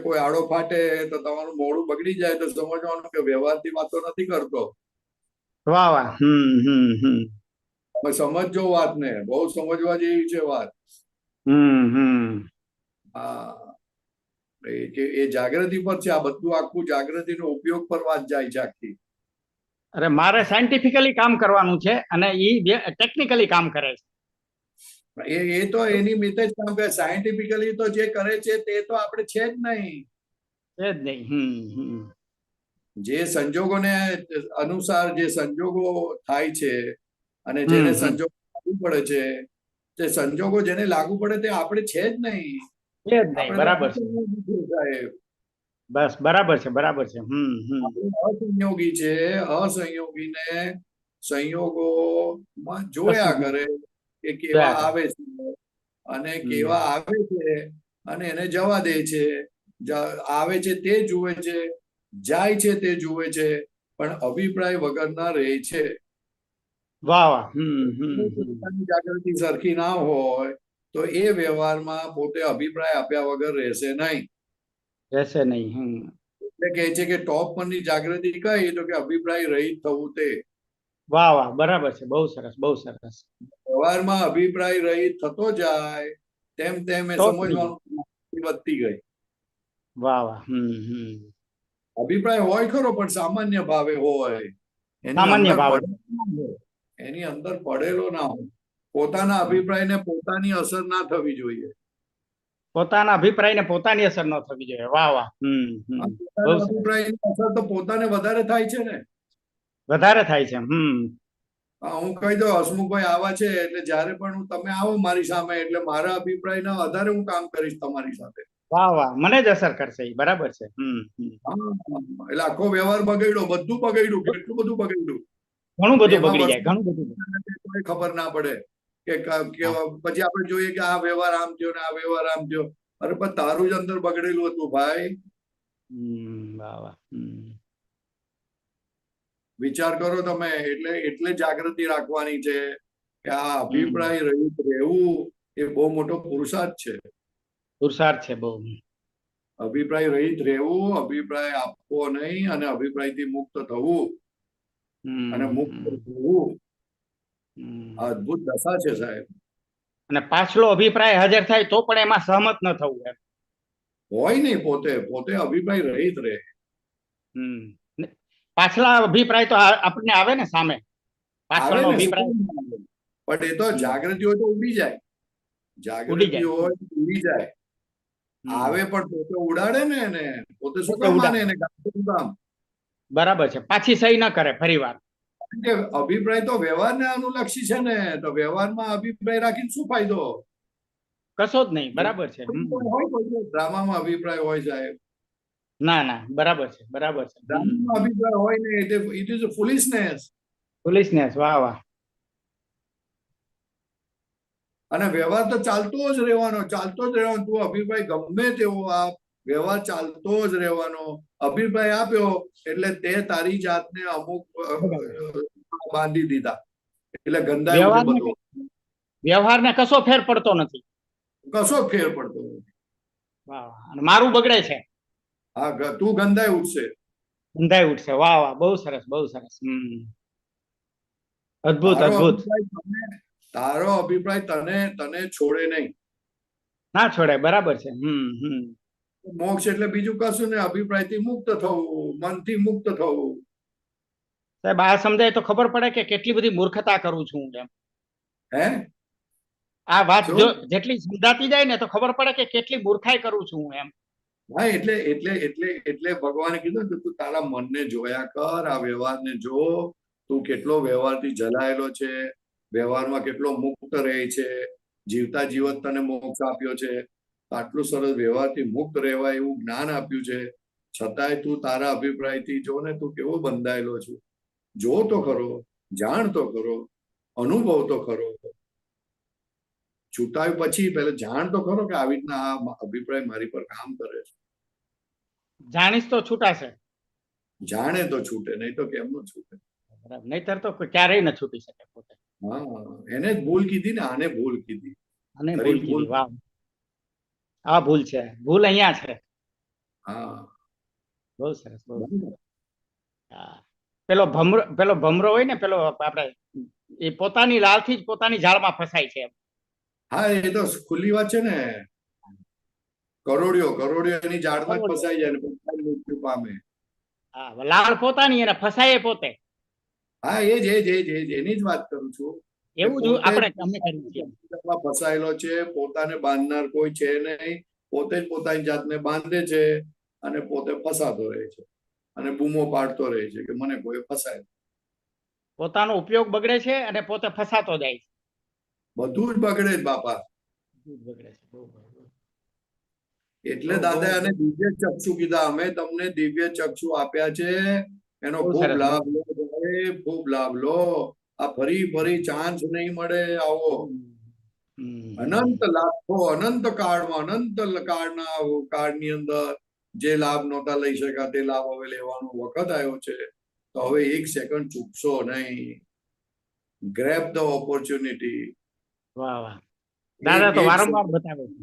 Speaker 2: કોઈ આડો ફાટે તો તમારું મોડું બગડી જાય તો સમજવાનું કે વ્યવહારથી વાતો નથી કરતો.
Speaker 3: વાહ વાહ.
Speaker 2: તમે સમજો વાતને, બહુ સમજવા જેવી છે વાત. હા, એ જાગૃતિ પર છે આ બધું, આખું જાગૃતિનો ઉપયોગ પર વાત જાય છે આખી.
Speaker 3: અરે મારે સાયન્ટિફિકલી કામ કરવાનું છે અને ઈ ટેકનિકલી કામ કરે છે.
Speaker 2: એ તો એની રીતે જ કામ કરે. સાયન્ટિફિકલી તો જે કરે છે તે તો આપણે છે જ નહીં.
Speaker 3: છે જ નહીં.
Speaker 2: જે સંજોગોને અનુસાર જે સંજોગો થાય છે અને જેને સંજોગો લાગુ પડે છે, તે સંજોગો જેને લાગુ પડે તે આપણે છે જ નહીં.
Speaker 3: છે જ નહીં, બરાબર છે.
Speaker 2: સાહેબ,
Speaker 3: બસ બરાબર છે, બરાબર છે.
Speaker 2: અસંયોગી છે. અસંયોગીને સંયોગો જોયા કરે કે કેવા આવે છે અને કેવા આવે છે અને એને જવા દે છે. આવે છે તે જુએ છે, જાય છે તે જુએ છે, પણ અભિપ્રાય વગરના રહે છે.
Speaker 3: વાહ વાહ.
Speaker 2: જાગૃતિ સરખી ના હોય તો એ વ્યવહારમાં પોતે અભિપ્રાય આપ્યા વગર રહેશે નહીં.
Speaker 3: રહેશે નહીં.
Speaker 2: એટલે કહે છે કે ટોપ પરની જાગૃતિ કઈ, તો કે અભિપ્રાય રહિત થવું તે.
Speaker 3: વાહ વાહ, બરાબર છે, બહુ સરસ, બહુ સરસ.
Speaker 2: વ્યવહારમાં અભિપ્રાય રહિત થતો જાય તેમ તેમ એ સમજવાનું વધતી ગઈ.
Speaker 3: વાહ વાહ.
Speaker 2: અભિપ્રાય હોય ખરો પણ સામાન્ય ભાવે હોય,
Speaker 3: સામાન્ય ભાવે,
Speaker 2: એની અંદર પડેલો ના હોય. પોતાના અભિપ્રાયને પોતાની અસર ના થવી જોઈએ.
Speaker 3: પોતાના અભિપ્રાયને પોતાની અસર ન થવી જોઈએ. વાહ વાહ.
Speaker 2: અભિપ્રાયની અસર તો પોતાને વધારે થાય છે ને.
Speaker 3: વધારે થાય છે.
Speaker 2: હું કહી દઉં હસમુખભાઈ આવા છે એટલે જયારે પણ તમે આવો મારી સામે એટલે મારા અભિપ્રાયના આધારે હું કામ કરીશ તમારી સાથે.
Speaker 3: વાહ વાહ, મને જ અસર કરશે, બરાબર છે.
Speaker 2: એટલે આખો વ્યવહાર બગડ્યો, બધું બગડ્યું, કેટલું બધું બગડ્યું.
Speaker 3: ઘણું બધું બગડી જાય, ઘણું બધું.
Speaker 2: કોઈ ખબર ના પડે કે પછી આપણે જોઈએ કે આ વ્યવહાર આમ થયો ને આ વ્યવહાર આમ થયો. અરે પણ તારું જ અંદર બગડેલું હતું ભાઈ.
Speaker 3: વાહ વાહ.
Speaker 2: વિચાર કરો તમે. એટલે જાગૃતિ રાખવાની છે કે આ અભિપ્રાય રહિત રહેવું એ બહુ મોટો પુરુષાર્થ છે.
Speaker 3: પુરુષાર્થ છે બહુ.
Speaker 2: અભિપ્રાય રહિત રહેવું, અભિપ્રાય આપવો નહીં અને અભિપ્રાયથી મુક્ત થવું અને મુક્ત થવું અદભુત દશા છે સાહેબ.
Speaker 3: અને પાછલો અભિપ્રાય હાજર થાય તો પણ એમાં સહમત ન થવું એમ
Speaker 2: હોય નહીં. પોતે અભિપ્રાય રહિત રહે.
Speaker 3: પાછલા અભિપ્રાય તો આપણને આવે ને સામે. પાછળનો અભિપ્રાય
Speaker 2: પણ એ તો જાગૃતિ હોય તો ઉડી જાય. જાગૃતિ હોય તો ઉડી જાય. આવે પણ પોતે ઉડાડે ને એને. પોતે શું કામ માને એને કામ.
Speaker 3: બરાબર છે. પાછી સહી ન કરે ફરી વાર.
Speaker 2: કે અભિપ્રાય તો વ્યવહારને અનુલક્ષી છે ને, તો વ્યવહારમાં અભિપ્રાય રાખીને શું ફાયદો?
Speaker 3: કશો જ નહીં. બરાબર છે.
Speaker 2: ડ્રામામાં અભિપ્રાય હોય સાહેબ.
Speaker 3: ના ના, બરાબર છે, બરાબર છે.
Speaker 2: ડ્રામામાં અભિપ્રાય હોય ને ઇટ ઇઝ ફુલિશનેસ.
Speaker 3: ફુલિશનેસ. વાહ વાહ.
Speaker 2: અને વ્યવહાર તો ચાલતો જ રહેવાનો, ચાલતો જ રહેવાનો. તું અભિપ્રાય ગમે તેવો આપ, વ્યવહાર ચાલતો જ રહેવાનો. અભિપ્રાય આપ્યો એટલે તે તારી જાતને અમુક બાંધી દીધા, એટલે ગંધાયું છે બધું.
Speaker 3: વ્યવહારને કશો ફેર પડતો નથી,
Speaker 2: કશો ફેર પડતો નથી.
Speaker 3: વાહ, અને મારું બગડે છે.
Speaker 2: હા, તું ગંધાઈ ઉઠશે.
Speaker 3: ગંધાઈ ઉઠશે. વાહ વાહ, બહુ સરસ, બહુ સરસ. અદ્ભુત, અદ્ભુત.
Speaker 2: તારો અભિપ્રાય તને છોડે નહીં.
Speaker 3: ના છોડે, બરાબર છે.
Speaker 2: મોક્ષ એટલે બીજું કશું ને, અભિપ્રાયથી મુક્ત થવું, મનથી મુક્ત થવું.
Speaker 3: સાહેબ, આ સમજાય તો ખબર પડે કે કેટલી બધી મૂર્ખતા કરું છું એમ.
Speaker 2: હે,
Speaker 3: આ વાત જો જેટલી સમજાતી જાય ને તો ખબર પડે કે કેટલી મૂર્ખાઈ કરું છું એમ.
Speaker 2: હા, એટલે ભગવાને કીધું કે તું તારા મનને જોયા કર, આ વ્યવહારને જો. તું કેટલો વ્યવહારથી જલાયેલો છે, વ્યવહારમાં કેટલો મુક્ત રહે છે, જીવતા જીવત તને મોક્ષ આપ્યો છે, આટલું સરસ વ્યવહારથી મુક્ત રહેવાય એવું જ્ઞાન આપ્યું છે, છતાંય તું તારા અભિપ્રાયથી જો ને, તું કેવો બંધાયેલો છું. જો તો ખરો, જાણ તો ખરો, અનુભવ તો ખરો. છૂટાયું પછી પહેલા જાણ તો ખરો કે આવી રીતના આ અભિપ્રાય મારી પર કામ કરે છે.
Speaker 3: જાણીશ તો છૂટાશે.
Speaker 2: જાણે તો છૂટે, નહીં તો કેમનું છૂટે?
Speaker 3: નહીતર તો ક્યારેય ન છૂટી શકે પોતે.
Speaker 2: હા, એને જ ભૂલ કીધી ને, આને ભૂલ કીધી.
Speaker 3: અને ભૂલ કીધી. વાહ, આ ભૂલ છે, ભૂલ અહીંયા છે.
Speaker 2: હા,
Speaker 3: બહુ સરસ, બહુ સરસ. હા, પેલો ભમરો હોય ને, પેલો આપણે એ પોતાની લાલથી જ પોતાની જાળમાં ફસાય છે.
Speaker 2: હા, એ તો ખુલ્લી વાત છે ને. કરોડિયો એની જાળમાં જ ફસાઈ જાય ને પોતાનું મૃત્યુ પામે.
Speaker 3: હા, લાળ પોતાની અને ફસાય પોતે.
Speaker 2: હા, એની જ વાત કરું છું.
Speaker 3: એવું જ આપણે અમે કરીએ છીએ.
Speaker 2: ફસાયેલો છે, પોતાને બાંધનાર કોઈ છે નહીં, પોતે જ પોતાની જાતને બાંધે છે અને પોતે ફસાતો રહે છે અને બૂમો પાડતો રહે છે કે મને કોઈ ફસાય.
Speaker 3: પોતાનો ઉપયોગ બગડે છે અને પોતે ફસાતો જાય છે.
Speaker 2: બધું જ બગડે જ બાપા.
Speaker 3: બગડે છે.
Speaker 2: એટલે દાદા આને દિવ્ય ચક્ષુ કીધા. અમે તમને દિવ્ય ચક્ષુ આપ્યા છે, એનો ખૂબ લાભ લો, ખૂબ લાભ લો. આ ફરી ચાન્સ નહીં મળે આવો. અનંત લાખો અનંત કાળની અંદર જે લાભ નહોતા લઈ શકા તે લાભ હવે લેવાનો વખત આવ્યો છે. તો હવે એક સેકન્ડ ચૂકશો નહીં. Grab the opportunity.
Speaker 3: વાહ વાહ, દાદા તો વારંવાર બતાવે છે.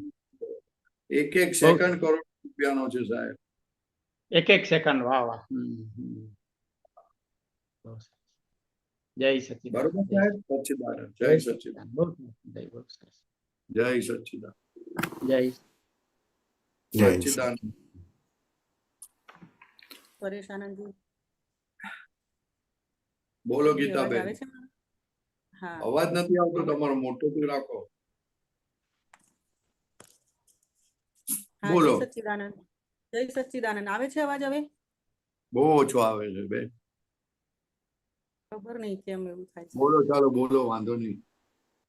Speaker 2: એક સેકન્ડ કરોડ રૂપિયાનો છે સાહેબ.
Speaker 3: એક સેકન્ડ. વાહ વાહ. જય સચિદાનંદ.
Speaker 2: બરોબર સાહેબ. સચિદાનંદ. જય સચિદાનંદ. જય સચિદાનંદ. જય સચિદાનંદ.
Speaker 4: પરેશાનંદજી
Speaker 2: બોલો ગીતાબેન. અવાજ નથી આવતો તમારો, મોટોથી રાખો. બોલો.
Speaker 4: સચિદાનંદ. જય સચિદાનંદ. આવે છે અવાજ હવે?
Speaker 2: બહુ ઓછો આવે છે બેન.
Speaker 4: ખબર નહીં કેમ એવું થાય છે.
Speaker 2: બોલો, ચાલો બોલો, વાંધો નહીં.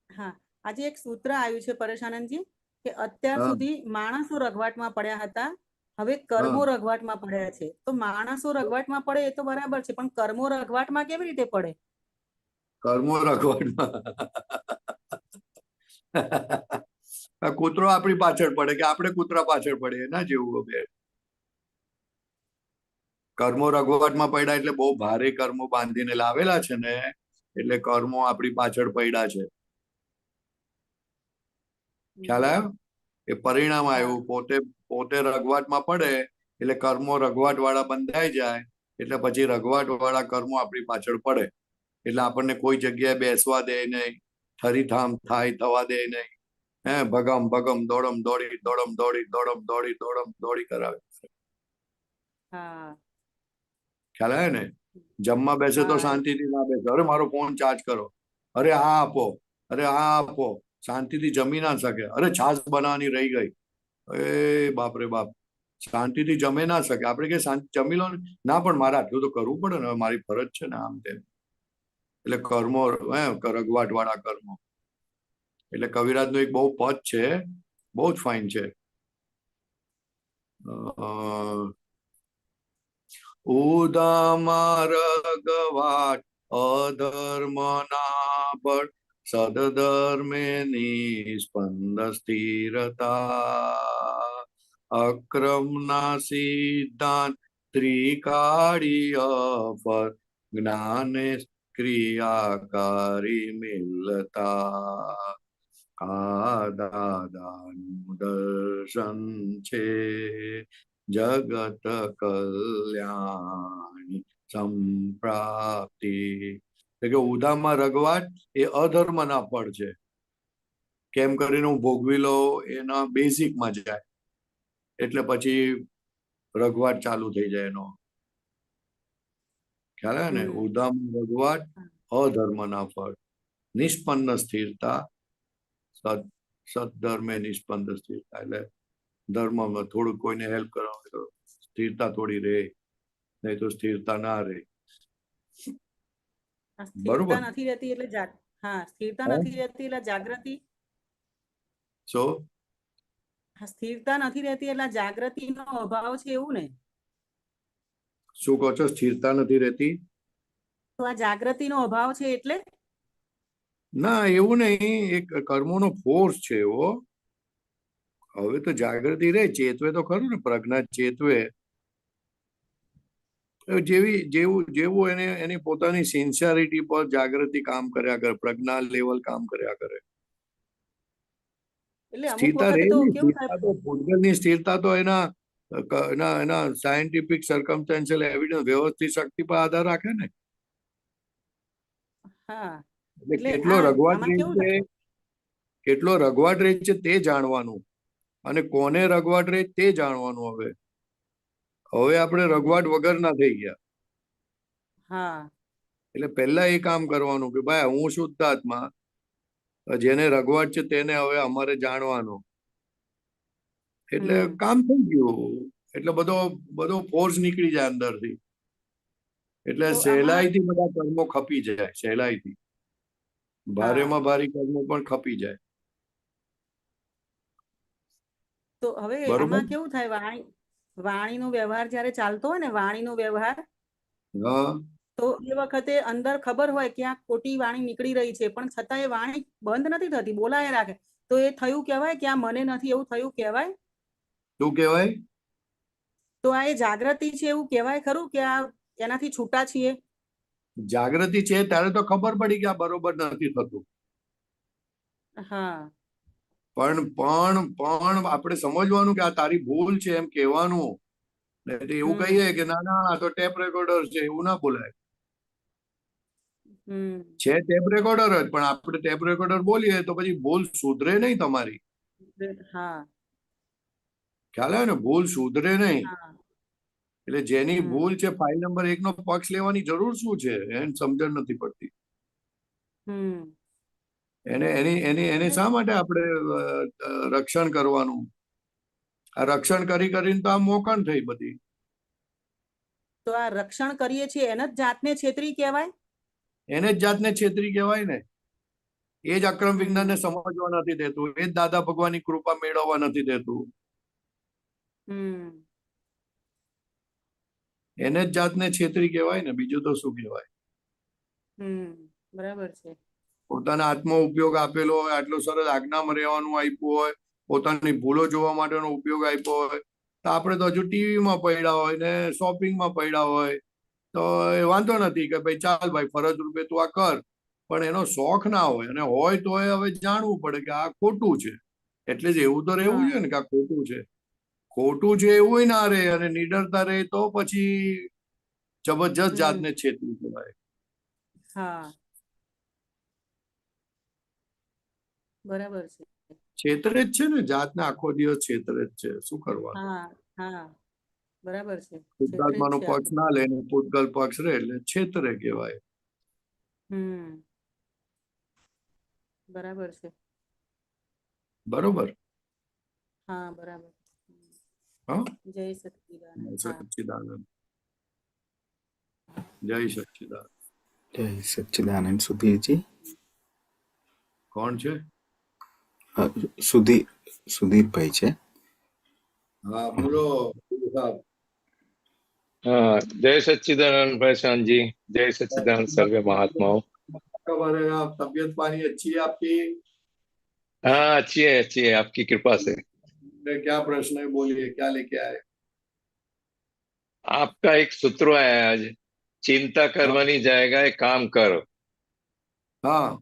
Speaker 4: હા, આજે એક સૂત્ર આવ્યું છે પરેશાનંદજી કે અત્યાર સુધી માણસો રઘવાટમાં પડ્યા હતા, હવે કર્મો રઘવાટમાં પડ્યા છે. તો માણસો રઘવાટમાં પડે એ તો બરાબર છે, પણ કર્મો રઘવાટમાં કેવી રીતે પડે?
Speaker 2: કર્મો રઘવાટમાં કૂતરો આપણી પાછળ પડે કે આપણે કૂતરા પાછળ પડે, એના જેવું બે. કર્મો રઘવાટમાં પડ્યા એટલે બહુ ભારે કર્મો બાંધીને લાવેલા છે ને, એટલે કર્મો આપણી પાછળ પડ્યા છે. ખ્યાલ આવ્યો? એ પરિણામ આવ્યું. પોતે રઘવાટમાં પડે એટલે કર્મો રઘવાટ વાળા બંધાઈ જાય, એટલે પછી રઘવાટ વાળા કર્મો આપણી પાછળ પડે, એટલે આપણને કોઈ જગ્યાએ બેસવા દે નહીં, ઠરીઠામ થાય થવા દે નહીં. ભગમ ભગમ દોડમ દોડી કરાવે. ખ્યાલ આવે ને? જમવા બેસે તો શાંતિથી ના બેસે. અરે મારો ફોન ચાર્જ કરો, અરે આ આપો, અરે આ આપો. શાંતિથી જમી ના શકે. અરે છાશ બનાવવાની રહી ગઈ, એ બાપરે બાપ. શાંતિથી જમે ના શકે. આપણે કે શાંતિ જમી લો ને, ના પણ મારે આટલું તો કરવું પડે ને, મારી ફરજ છે ને, આમ તેમ. એટલે કર્મો રઘવાટ વાળા કર્મો. એટલે કવિરાજ નું એક બહુ પદ છે, બહુ જ ફાઇન છે. ઉદામા રઘવાટ અધર્મ ના બળ, સદધર્મે નિસ્પંદ સ્થિરતા. અક્રમના સિદ્ધાંત ત્રિકાળી અફર જ્ઞાને ક્રિયાકારી મિલતા આ દાદાનું દર્શન છે જગત કલ્યાણી સંપ્રાપ્તિ. એટલે કે ઉદામાં રઘવાટ એ અધર્મના ફળ છે. કેમ કરીને હું ભોગવી લઉં એના બેઝિકમાં જાય એટલે પછી રઘવાટ ચાલુ થઈ જાય એનો ખ્યાલ હે ને. ઉદામાં રઘવાટ અધર્મના ફળ. નિષ્પન્ન સ્થિરતા સદધર્મે નિષ્પન્ન સ્થિરતા. એટલે ધર્મમાં થોડું કોઈને હેલ્પ કરવા તો સ્થિરતા થોડી રહે, નહીં તો સ્થિરતા ના રહે.
Speaker 4: સ્થિરતા નથી રહેતી એટલે સ્થિરતા નથી રહેતી એટલે જાગૃતિ. સ્થિરતા નથી રહેતી એટલે જાગૃતિનો અભાવ છે એવું ને?
Speaker 2: શું કહો છો? સ્થિરતા નથી રહેતી
Speaker 4: તો આ જાગૃતિનો અભાવ છે એટલે?
Speaker 2: ના, એવું નહીં. એક કર્મોનો ફોર્સ છે એવો. હવે તો જાગૃતિ રહે, ચેતવે તો ખરું ને. પ્રજ્ઞા ચેતવે જેવું એને એની પોતાની સિન્સિયરિટી પર જાગૃતિ કામ કર્યા કરે, પ્રજ્ઞા લેવલ કામ કર્યા કરે. સ્થિરતા રહે નહીં. ભૂતગલની સ્થિરતા તો એના સાયન્ટિફિક સર્કમસ્ટેન્શિયલ એવિડન્સ વ્યવસ્થિત શક્તિ પર આધાર રાખે ને. કેટલો રઘવાટ રહે છે તે જાણવાનું, અને કોને રઘવાટ રહે તે જાણવાનું. હવે આપણે રઘવાટ વગર ના થઈ ગયા. એટલે પહેલા એ કામ કરવાનું કે ભાઈ હું શુદ્ધ આત્મા, જેને રઘવાટ છે તેને હવે અમારે જાણવાનું. એટલે કામ થઈ ગયું. એટલે બધો ફોર્સ નીકળી જાય અંદરથી. એટલે સહેલાઈથી બધા કર્મો ખપી જાય. સહેલાઈથી ભારેમાં ભારી કર્મો પણ ખપી જાય.
Speaker 4: તો હવે આમાં કેવું થાય, વાણીનો વ્યવહાર જયારે ચાલતો હોય ને, વાણીનો વ્યવહાર, તો એ વખતે અંદર ખબર હોય કે આ ખોટી વાણી નીકળી રહી છે, પણ છતાં એ વાણી બંધ નથી થતી, બોલાય રાખે. તો એ થયું કહેવાય કે આ મને નથી એવું થયું કહેવાય?
Speaker 2: શું કહેવાય?
Speaker 4: તો આ એ જાગૃતિ છે એવું કહેવાય ખરું કે આ એનાથી છૂટા છીએ?
Speaker 2: જાગૃતિ છે ત્યારે તો ખબર પડી કે આ બરોબર નથી થતું. પણ આપણે સમજવાનું કે આ તારી ભૂલ છે એમ કહેવાનું. એવું કહીએ કે ના ના તો ટેપ રેકોર્ડર છે, એવું ના બોલાય. છે ટેપ રેકોર્ડર જ, પણ આપણે ટેપ રેકોર્ડર બોલીએ તો પછી ભૂલ સુધરે નહીં તમારી. ખ્યાલ આવે ને? ભૂલ સુધરે નહીં. એટલે જેની ભૂલ છે ફાઇલ નંબર 1 નો પક્ષ લેવાની જરૂર શું છે? એને સમજણ નથી પડતી. એને શા માટે આપણે રક્ષણ કરવાનું? આ રક્ષણ કરીને તો આ મોકણ થઈ બધી.
Speaker 4: તો આ રક્ષણ કરીએ છીએ એને જ જાતને છેતરી કહેવાય?
Speaker 2: એને જ જાતને છેતરી કહેવાય ને. એ જ અક્રમ વિજ્ઞાનને સમજવા નથી દેતું, એ જ દાદા ભગવાનની કૃપા મેળવવા નથી દેતું. એને જ જાતને છેતરી કહેવાય ને, બીજું તો શું કહેવાય?
Speaker 4: બરાબર છે.
Speaker 2: પોતાના આત્મ ઉપયોગ આપેલો હોય, આટલો સરસ આજ્ઞામાં રહેવાનું આપ્યું હોય, પોતાની ભૂલો જોવા માટેનો ઉપયોગ આપ્યો હોય, તો આપણે તો હજુ ટીવીમાં પડ્યા હોય ને શોપિંગમાં પડ્યા હોય તો એ વાંધો નથી કે ભાઈ ચાલ ભાઈ ફરજ રૂપે તું આ કર. પણ એનો શોખ ના હોય, અને હોય તો હવે જાણવું પડે કે આ ખોટું છે. એટલે જ એવું તો રહેવું જોઈએ ને કે આ ખોટું છે. ખોટું છે એવું ના રહે અને નિડરતા રહે તો પછી જબરજસ્ત જાતને છેતરી કહેવાય.
Speaker 4: બરાબર છે.
Speaker 2: છેતરે જ છે ને, જાતને આખો દિવસ છેતરે જ છે. શું કરવાનું?
Speaker 4: બરાબર છે.
Speaker 2: શુદ્ધાત્માનો પક્ષ ના લે ને પૂતગલ પક્ષ રહે એટલે છેતરે કહેવાય.
Speaker 4: બરાબર છે.
Speaker 2: બરોબર.
Speaker 4: બરાબર. જય સચ્ચિદાનંદ.
Speaker 2: જય સચ્ચિદાનંદ.
Speaker 1: જય સચ્ચિદાનંદ. સુધીરજી
Speaker 2: કોણ છે?
Speaker 1: સુધીરભાઈ છે.
Speaker 2: હા બોલો.
Speaker 5: जय सच्चिदानंद भाईसान जी, जय सच्चिदानंद सर्वे महात्माओं.
Speaker 2: तबियत पानी अच्छी है आपकी?
Speaker 5: हाँ अच्छी है, आपकी कृपा से.
Speaker 2: ने क्या प्रश्न है, बोलिए क्या लेके आए।
Speaker 5: आपका एक सूत्र है आज, चिंता करवानी जाएगा है काम करो।
Speaker 2: हाँ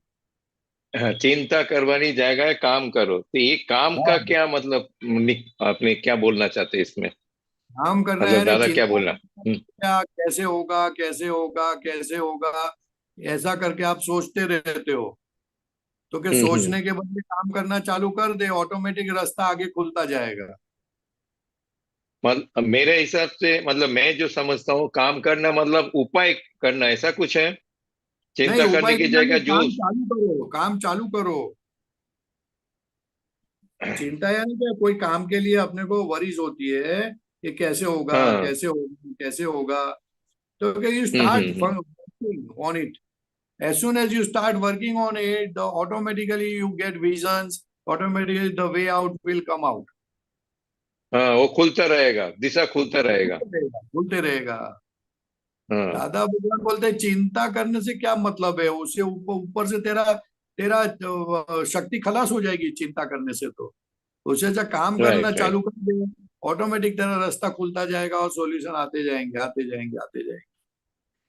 Speaker 5: हाँ, चिंता करवानी जाएगा है काम करो, तो ये काम का
Speaker 2: हाँ,
Speaker 5: क्या मतलब आपने क्या बोलना चाहते हैं इसमें?
Speaker 2: काम करना है,
Speaker 5: मतलब
Speaker 2: अरे
Speaker 5: दादा क्या
Speaker 2: चिंता
Speaker 5: बोलना?
Speaker 2: क्या, कैसे होगा कैसे होगा कैसे होगा, ऐसा करके आप सोचते रहते हो। तो क्या
Speaker 5: हम्म।
Speaker 2: सोचने के बदले काम करना चालू कर दे, ऑटोमेटिक रास्ता आगे खुलता जाएगा।
Speaker 5: मतलब मेरे हिसाब से, मतलब मैं जो समझता हूँ काम करना मतलब उपाय करना, ऐसा कुछ है।
Speaker 2: नहीं,
Speaker 5: चिंता करने
Speaker 2: उपाय
Speaker 5: की
Speaker 2: करना
Speaker 5: जगह
Speaker 2: नहीं,
Speaker 5: जो
Speaker 2: काम चालू करो, काम चालू करो। चिंता यानी क्या, कोई काम के लिए अपने को वरीज होती है कि कैसे होगा
Speaker 5: हाँ।
Speaker 2: कैसे होगा कैसे होगा। तो you start
Speaker 5: hmm.
Speaker 2: Working on it. As soon as you start working on it, automatically you get visions. Automatically the way out will come out.
Speaker 5: हाँ, वो खुलता रहेगा, दिशा खुलता रहेगा।
Speaker 2: खुलते रहेगा।
Speaker 5: हाँ।
Speaker 2: दादा भगवान बोलते हैं, चिंता करने से क्या मतलब है, उससे ऊपर ऊपर से तेरा तेरा शक्ति खलास हो जाएगी चिंता करने से। तो उससे अच्छा काम करना
Speaker 5: राइट राइट।
Speaker 2: चालू कर दे, ऑटोमेटिक तेरा रास्ता खुलता जाएगा और सॉल्यूशन आते जाएंगे आते जाएंगे आते जाएंगे।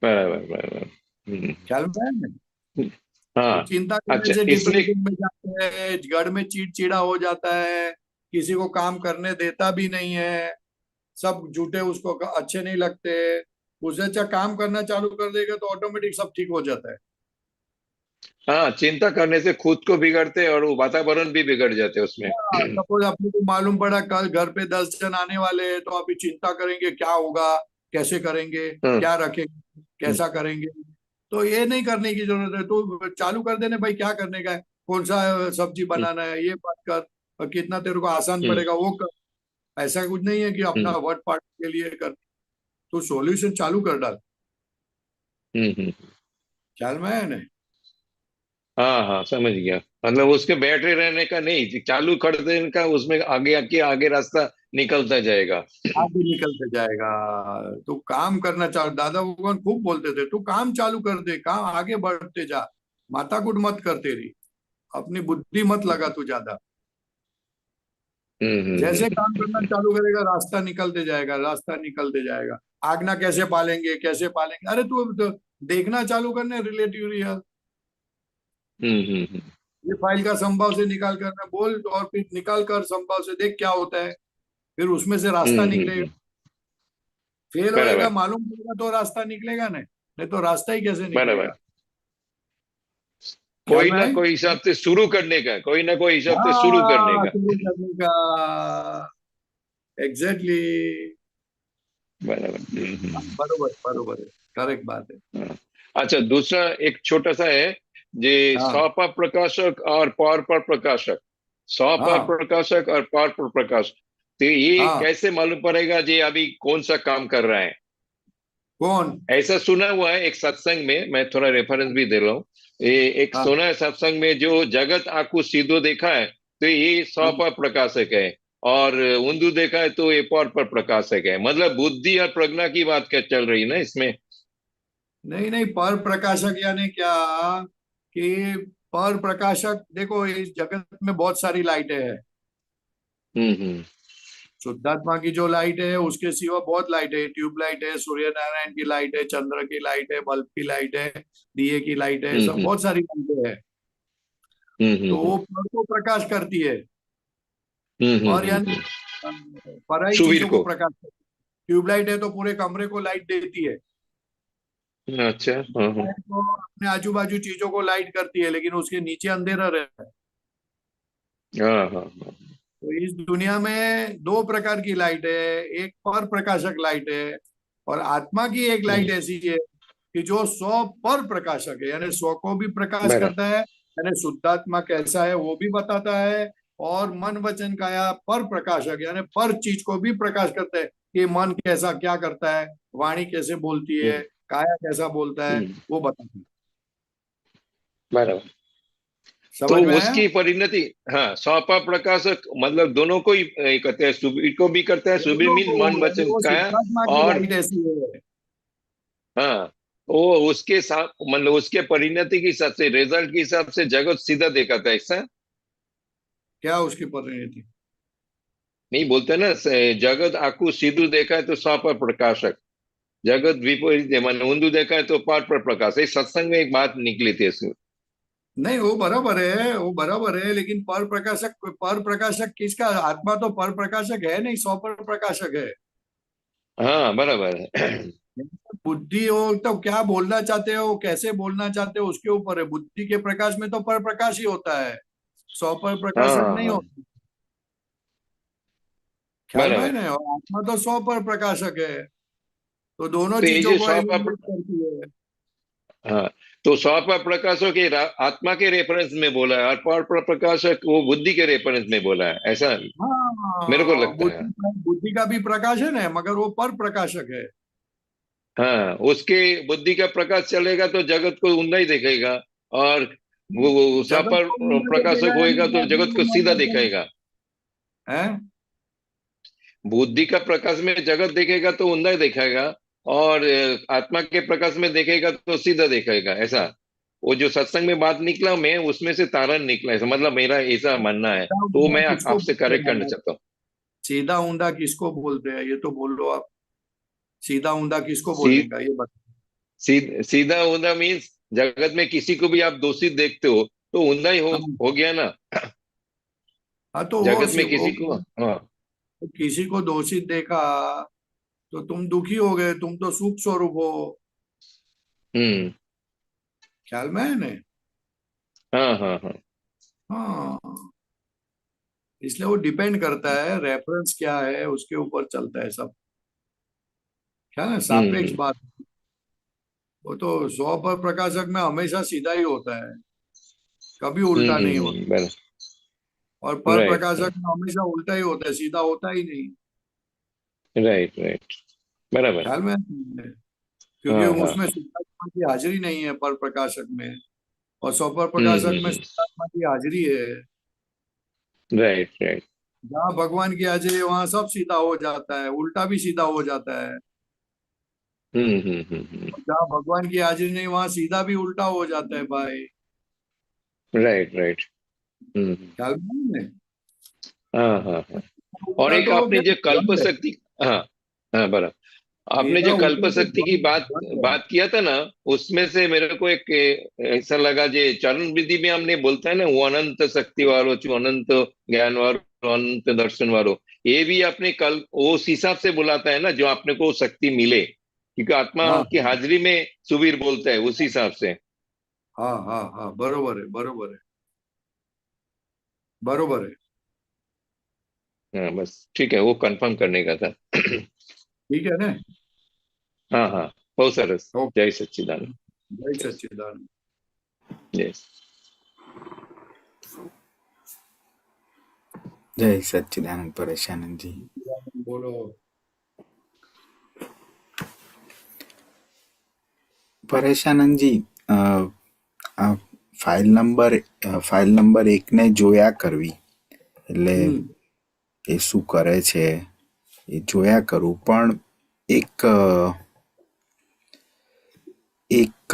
Speaker 5: बराबर बराबर।
Speaker 2: ख्याल में है ना? तो
Speaker 5: हाँ।
Speaker 2: चिंता करने
Speaker 5: अच्छा,
Speaker 2: से
Speaker 5: इसमें
Speaker 2: डिप्रेशन में जाते हैं, घर में चिड़चिड़ा हो जाता है, किसी को काम करने देता भी नहीं है, सब झूठे उसको अच्छे नहीं लगते। उससे अच्छा काम करना चालू कर देगा तो ऑटोमेटिक सब ठीक हो जाता है।
Speaker 5: हाँ, चिंता करने से खुद को बिगड़ते और वो वातावरण भी बिगड़ जाते उसमें।
Speaker 2: सपोज अपने को मालूम पड़ा कल घर पे 10 जन आने वाले हैं, तो अभी चिंता करेंगे क्या होगा, कैसे करेंगे,
Speaker 5: हम्म।
Speaker 2: क्या रखेंगे, कैसा करेंगे। तो ये नहीं करने की जरूरत है, तो चालू कर देने भाई, क्या करने का है, कौन सा सब्जी
Speaker 5: हम्म।
Speaker 2: बनाना है ये बात कर, और कितना तेरे को आसान
Speaker 5: हम्म।
Speaker 2: पड़ेगा वो कर। ऐसा कुछ नहीं है कि अपना
Speaker 5: हम्म।
Speaker 2: वर्ड पार्ट के लिए कर। तो सॉल्यूशन चालू कर डाल।
Speaker 5: हम्म।
Speaker 2: ख्याल में है ना?
Speaker 5: हाँ हाँ, समझ गया। मतलब उसके बैठे रहने का नहीं, चालू कर देने का, उसमें आगे आके आगे रास्ता निकलता जाएगा।
Speaker 2: आगे निकलते जाएगा। तो काम करना चालू, दादा भगवान खूब बोलते थे, तू काम चालू कर दे, काम आगे बढ़ते जा, माथा कुट मत कर तेरी, अपनी बुद्धि मत लगा तू ज्यादा। जैसे काम करना चालू करेगा रास्ता निकलते जाएगा, रास्ता निकलते जाएगा। आज्ञा कैसे पालेंगे कैसे पालेंगे, अरे तू तो देखना चालू करने रिलेटिव रियल।
Speaker 5: हम्म।
Speaker 2: ये फाइल का संभव से निकाल करना बोल, और फिर निकाल कर संभव से देख क्या होता है, फिर उसमें से रास्ता निकलेगा। फेल होएगा,
Speaker 5: बराबर
Speaker 2: मालूम पड़ेगा तो रास्ता निकलेगा नहीं तो रास्ता ही कैसे
Speaker 5: बराबर।
Speaker 2: निकलेगा। ख्याल
Speaker 5: कोई
Speaker 2: में
Speaker 5: ना
Speaker 2: है?
Speaker 5: कोई हिसाब से शुरू करने का, कोई ना कोई हिसाब से शुरू करने
Speaker 2: हाँ,
Speaker 5: का।
Speaker 2: शुरू करने का। एग्जैक्टली।
Speaker 5: बराबर।
Speaker 2: बरोबर बरोबर है, करेक्ट बात है।
Speaker 5: हाँ। अच्छा, दूसरा एक छोटा सा है, जे
Speaker 2: हाँ
Speaker 5: सौपा प्रकाशक और पौर पर प्रकाशक, सौपा
Speaker 2: हाँ
Speaker 5: प्रकाशक और पौर पर प्रकाशक, तो ये
Speaker 2: हाँ।
Speaker 5: कैसे मालूम पड़ेगा जे अभी कौन सा काम कर रहा है?
Speaker 2: कौन?
Speaker 5: ऐसा सुना हुआ है एक सत्संग में, मैं थोड़ा रेफरेंस भी दे रहा हूँ। ये एक
Speaker 2: हाँ
Speaker 5: सुना है सत्संग में, जो जगत आंखों सीधो देखा है तो ये
Speaker 2: हाँ।
Speaker 5: सौपा प्रकाशक है, और ऊंधू देखा है तो ये पौर पर प्रकाशक है। मतलब बुद्धि और प्रज्ञा की बात क्या चल रही है ना इसमें।
Speaker 2: नहीं नहीं, पर प्रकाशक यानी क्या, कि पर प्रकाशक देखो, इस जगत में बहुत सारी लाइटें हैं।
Speaker 5: हम्म।
Speaker 2: शुद्धात्मा की जो लाइट है उसके सिवा बहुत लाइट है, ट्यूब लाइट है, सूर्य नारायण की लाइट है, चंद्र की लाइट है, बल्ब की लाइट है, दिए की लाइट है, सब
Speaker 5: हम्म।
Speaker 2: बहुत सारी लाइटें हैं। तो
Speaker 5: हम्म।
Speaker 2: वो पर को प्रकाश करती है, और यानी
Speaker 5: हम्म।
Speaker 2: पराई
Speaker 5: सुवीर
Speaker 2: चीजों को
Speaker 5: को।
Speaker 2: प्रकाश करती है। ट्यूबलाइट है तो पूरे कमरे को लाइट देती है,
Speaker 5: अच्छा। हाँ हाँ।
Speaker 2: लाइट को अपने आजू बाजू चीजों को लाइट करती है, लेकिन उसके नीचे अंधेरा रहता है।
Speaker 5: हाँ हाँ हाँ।
Speaker 2: तो इस दुनिया में दो प्रकार की लाइट है, एक पर प्रकाशक लाइट है, और आत्मा की एक लाइट ऐसी है कि जो 100 पर प्रकाशक है, यानी 100 को भी प्रकाश
Speaker 5: बराबर।
Speaker 2: करता है, यानी शुद्धात्मा कैसा है वो भी बताता है, और मन वचन काया पर प्रकाशक यानी पर चीज को भी प्रकाश करता है, कि मन कैसा क्या करता है, वाणी कैसे बोलती है,
Speaker 5: हम्म।
Speaker 2: काया कैसा बोलता है,
Speaker 5: हम्म।
Speaker 2: वो बताता है।
Speaker 5: बराबर। तो
Speaker 2: समझ में आया?
Speaker 5: उसकी परिणति, हाँ, सौपा प्रकाशक मतलब दोनों को ही कहते हैं, सुबीर को भी करता है, सुबीर
Speaker 2: दोनों
Speaker 5: मीन
Speaker 2: को,
Speaker 5: मन
Speaker 2: यानी
Speaker 5: वचन
Speaker 2: वो
Speaker 5: काया।
Speaker 2: शुद्धात्मा की
Speaker 5: और
Speaker 2: लाइट ऐसी है।
Speaker 5: हाँ, वो उसके साथ मतलब उसके परिणति के हिसाब से, रिजल्ट के हिसाब से जगत सीधा दिखाता है ऐसा।
Speaker 2: क्या उसकी परिणति?
Speaker 5: नहीं बोलते ना जगत आखू सीधू देखा है तो सौ पर प्रकाशक, जगत विपरीत माने ऊंधू देखा है तो पार पर प्रकाश। ये सत्संग में एक बात निकली थी इसमें।
Speaker 2: नहीं वो बराबर है, लेकिन पर प्रकाशक किसका? आत्मा तो पर प्रकाशक है नहीं, सौ पर प्रकाशक है।
Speaker 5: हाँ बराबर है।
Speaker 2: बुद्धि हो तो क्या बोलना चाहते हो, कैसे बोलना चाहते हो, उसके ऊपर है। बुद्धि के प्रकाश में तो पर प्रकाश ही होता है, सौ पर प्रकाशक
Speaker 5: हाँ
Speaker 2: नहीं
Speaker 5: हाँ
Speaker 2: होता। ख्याल में है
Speaker 5: बराबर।
Speaker 2: ना? और आत्मा तो सौ पर प्रकाशक है, तो दोनों
Speaker 5: तो ये
Speaker 2: चीजों
Speaker 5: जो
Speaker 2: को
Speaker 5: सौ पर,
Speaker 2: एलिमिनेट करती है।
Speaker 5: हाँ, तो सौ पर प्रकाशों के आत्मा के रेफरेंस में बोला है, और पर प्रकाशक वो बुद्धि के रेफरेंस में बोला है, ऐसा मेरे को
Speaker 2: हाँ,
Speaker 5: लगता है।
Speaker 2: बुद्धि का भी प्रकाश है ना, मगर वो पर प्रकाशक है।
Speaker 5: हाँ, उसके बुद्धि का प्रकाश चलेगा तो जगत को ऊंधा ही देखेगा, और वो
Speaker 2: जगत
Speaker 5: पर
Speaker 2: को ऊंधा
Speaker 5: प्रकाशक
Speaker 2: देखेगा, यानी
Speaker 5: होएगा तो
Speaker 2: बात
Speaker 5: जगत को
Speaker 2: मान
Speaker 5: सीधा
Speaker 2: लेते
Speaker 5: दिखाएगा।
Speaker 2: हैं।
Speaker 5: बुद्धि का प्रकाश में जगत देखेगा तो ऊंधा ही दिखाएगा, और आत्मा के प्रकाश में देखेगा तो सीधा दिखाएगा, ऐसा। वो जो सत्संग में बात निकला, मैं उसमें से तारण निकला, ऐसा मतलब मेरा ऐसा मानना है,
Speaker 2: सीधा
Speaker 5: तो
Speaker 2: ऊंधा
Speaker 5: मैं
Speaker 2: किसको
Speaker 5: आपसे
Speaker 2: बोलते
Speaker 5: करेक्ट करना
Speaker 2: हैं?
Speaker 5: चाहता हूँ।
Speaker 2: सीधा ऊंधा किसको बोलते हैं, ये तो बोलो आप। सीधा ऊंधा किसको
Speaker 5: सी,
Speaker 2: बोलेगा ये बता।
Speaker 5: सीधा ऊंधा मीन्स जगत में किसी को भी आप दोषी देखते हो तो ऊंधा ही
Speaker 2: हाँ,
Speaker 5: हो गया ना।
Speaker 2: हाँ, तो
Speaker 5: जगत में किसी को, हाँ।
Speaker 2: किसी को दोषित देखा तो तुम दुखी हो गए, तुम तो सुख स्वरूप हो।
Speaker 5: हम्म।
Speaker 2: ख्याल में है ना?
Speaker 5: हाँ हाँ हाँ।
Speaker 2: हाँ, इसलिए वो डिपेंड करता है, रेफरेंस क्या है उसके ऊपर चलता है सब। क्या है, सापेक्ष
Speaker 5: हम्म।
Speaker 2: बात। वो तो सौ पर प्रकाशक में हमेशा सीधा ही होता है, कभी उल्टा नहीं होता।
Speaker 5: बराबर।
Speaker 2: और पर
Speaker 5: राइट
Speaker 2: प्रकाशक
Speaker 5: राइट
Speaker 2: में हमेशा उल्टा ही होता है, सीधा होता ही नहीं।
Speaker 5: राइट राइट बराबर।
Speaker 2: ख्याल में है? क्योंकि
Speaker 5: हाँ हाँ
Speaker 2: उसमें
Speaker 5: हाँ।
Speaker 2: शुद्धात्मा की हाजिरी नहीं है पर प्रकाशक में, और सौ पर प्रकाशक में
Speaker 5: हम्म।
Speaker 2: शुद्धात्मा की हाजिरी है।
Speaker 5: Right right.
Speaker 2: जहाँ भगवान की हाजिरी है वहां सब सीधा हो जाता है, उल्टा भी सीधा हो जाता है। और जहाँ भगवान की हाजिरी नहीं वहां सीधा भी उल्टा हो जाता है भाई।
Speaker 5: Right right. हम्म।
Speaker 2: ख्याल में है?
Speaker 5: हाँ हाँ हाँ। और
Speaker 2: उल्टा
Speaker 5: एक
Speaker 2: तो हो
Speaker 5: आपने
Speaker 2: गया
Speaker 5: जो कल्प
Speaker 2: द्वंद है।
Speaker 5: शक्ति, हाँ हाँ बराबर, आपने
Speaker 2: सीधा
Speaker 5: जो कल्प
Speaker 2: उल्टा तो
Speaker 5: शक्ति की बात
Speaker 2: द्वंद है।
Speaker 5: बात किया था ना, उसमें से मेरे को एक ऐसा लगा, जो चरण विधि में हमने बोलता है ना, वो अनंत शक्ति वालो छू, अनंत ज्ञान वालो, अनंत दर्शन वालो। ये भी आपने कल वो उस हिसाब से बुलाता है ना, जो आपने को शक्ति मिले, क्योंकि आत्मा
Speaker 2: हाँ,
Speaker 5: की हाजिरी में सुबीर बोलता है उस हिसाब से।
Speaker 2: हाँ, हाँ, हाँ, बरोबर है, बरोबर है, बरोबर है।
Speaker 5: हाँ बस ठीक है, वो कंफर्म करने का था।
Speaker 2: ठीक है ना?
Speaker 5: हाँ हाँ, बहुत सरस।
Speaker 2: ओके।
Speaker 5: जय सच्चिदानंद।
Speaker 2: जय सच्चिदानंद।
Speaker 5: जय।
Speaker 1: जय सच्चिदानंद परेशानंद जी।
Speaker 2: बोलो।
Speaker 1: પરેશાનંદ જી, આ ફાઇલ નંબર 1 ને જોયા કરવી, એટલે એ શું કરે છે એ જોયા કરવું, પણ એક એક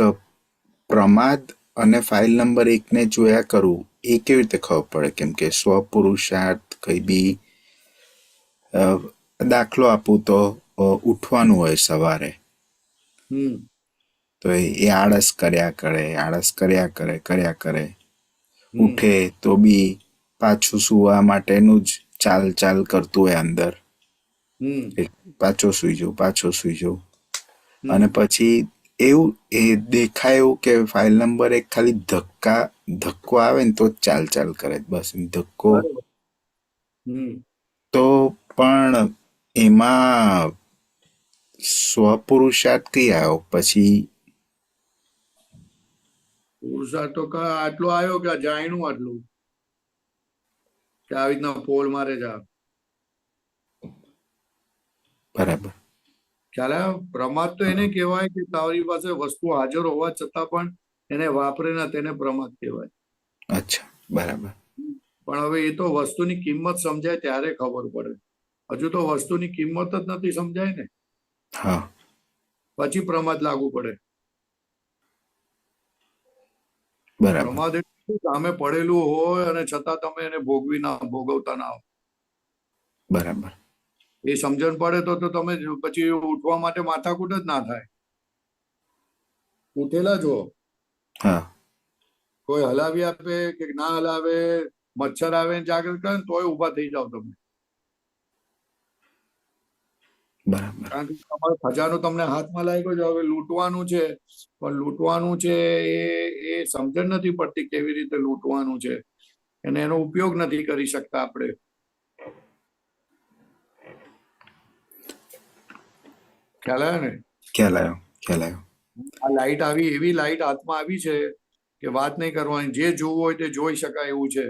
Speaker 1: પ્રમાદ અને ફાઇલ નંબર 1 ને જોયા કરવું એ કેવી રીતે ખબર પડે? કેમ કે સ્વપુરુષાર્થ કઈ બી દાખલો આપું તો ઉઠવાનું હોય સવારે, તો એ આળસ કર્યા કરે, ઉઠે તો બી પાછું સુવા માટેનું જ ચાલ કરતું હોય અંદર, પાછો સુઈ જાઉં, અને પછી એવું એ દેખાય એવું કે ફાઇલ નંબર 1 ખાલી ધક્કો આવે ને તો જ ચાલ કરે, બસ ધક્કો. તો પણ એમાં સ્વપુરુષાર્થ કઈ આવ્યો પછી?
Speaker 2: પુરુષાર્થ તો આટલો આવ્યો કે જાણ્યું આટલું, કે આવી રીતના પોલ મારે જા.
Speaker 1: બરાબર.
Speaker 2: ખ્યાલ આવ્યો? પ્રમાદ તો એને કહેવાય કે તારી પાસે વસ્તુ હાજર હોવા છતાં પણ એને વાપરે ના, તેને પ્રમાદ કહેવાય.
Speaker 1: અચ્છા, બરાબર.
Speaker 2: પણ હવે એ તો વસ્તુની કિંમત સમજાય ત્યારે ખબર પડે. હજુ તો વસ્તુની કિંમત જ નથી સમજાય ને,
Speaker 1: હા,
Speaker 2: પછી પ્રમાદ લાગુ પડે.
Speaker 1: બરાબર.
Speaker 2: પ્રમાદ એટલે સામે પડેલું હોય અને છતાં તમે એને ભોગવતા ના હો.
Speaker 1: બરાબર.
Speaker 2: એ સમજણ પડે તો તમે પછી ઉઠવા માટે માથાકૂટ જ ના થાય. ઉઠેલા જો
Speaker 1: હા.
Speaker 2: કોઈ હલાવી આપે કે ના હલાવે, મચ્છર આવે ને જાગૃત કરે ને તોય ઊભા થઈ જાવ તમે.
Speaker 1: બરાબર.
Speaker 2: કારણ કે તમારો ખજાનો તમને હાથમાં લાગ્યો છે, હવે લૂંટવાનું છે, પણ લૂંટવાનું છે એ સમજણ નથી પડતી કેવી રીતે લૂંટવાનું છે, અને એનો ઉપયોગ નથી કરી શકતા આપણે. ખ્યાલ આવ્યો ને?
Speaker 1: ખ્યાલ આવ્યો, ખ્યાલ આવ્યો.
Speaker 2: આ લાઈટ આવી, એવી લાઈટ હાથમાં આવી છે કે વાત નહીં કરવાની. જે જોવું હોય તે જોઈ શકાય એવું છે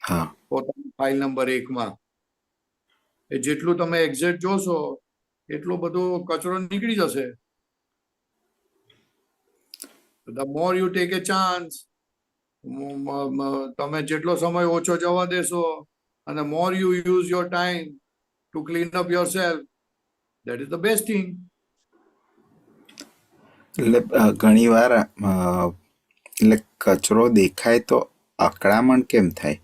Speaker 1: હા.
Speaker 2: પોતાની ફાઇલ નંબર 1 માં. એ જેટલું તમે એક્ઝેક્ટ જોશો એટલો બધો કચરો નીકળી જશે. The more you take A chance, તમે જેટલો સમય ઓછો જવા દેશો અને મોર you use your time to clean up your self, that is the best thing.
Speaker 1: એટલે ઘણી વાર એટલે કચરો દેખાય તો અકળામણ કેમ થાય?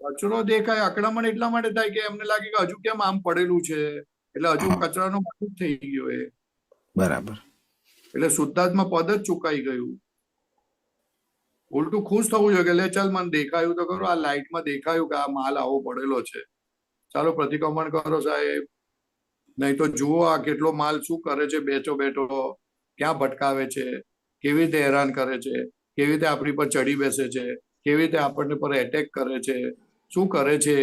Speaker 2: કચરો દેખાય અકળામણ એટલા માટે થાય કે એમને લાગે કે હજુ કેમ આમ પડેલું છે, એટલે હજુ કચરાનો માલિક થઈ ગયો એ.
Speaker 1: બરાબર.
Speaker 2: એટલે શુદ્ધાત્મા પદ જ ચૂકાઈ ગયું. ઉલટું ખુશ થવું જોઈએ કે લે ચાલ મને દેખાયું તો ખરું, આ લાઈટમાં દેખાયું કે આ માલ આવો પડેલો છે, ચાલો પ્રતિક્રમણ કરો સાહેબ. નહીં તો જુઓ આ કેટલો માલ શું કરે છે, બેઠો બેઠો ક્યાં ભટકાવે છે, કેવી રીતે હેરાન કરે છે, કેવી રીતે આપણી પર ચડી બેસે છે, કેવી રીતે આપણને પર એટેક કરે છે, શું કરે છે,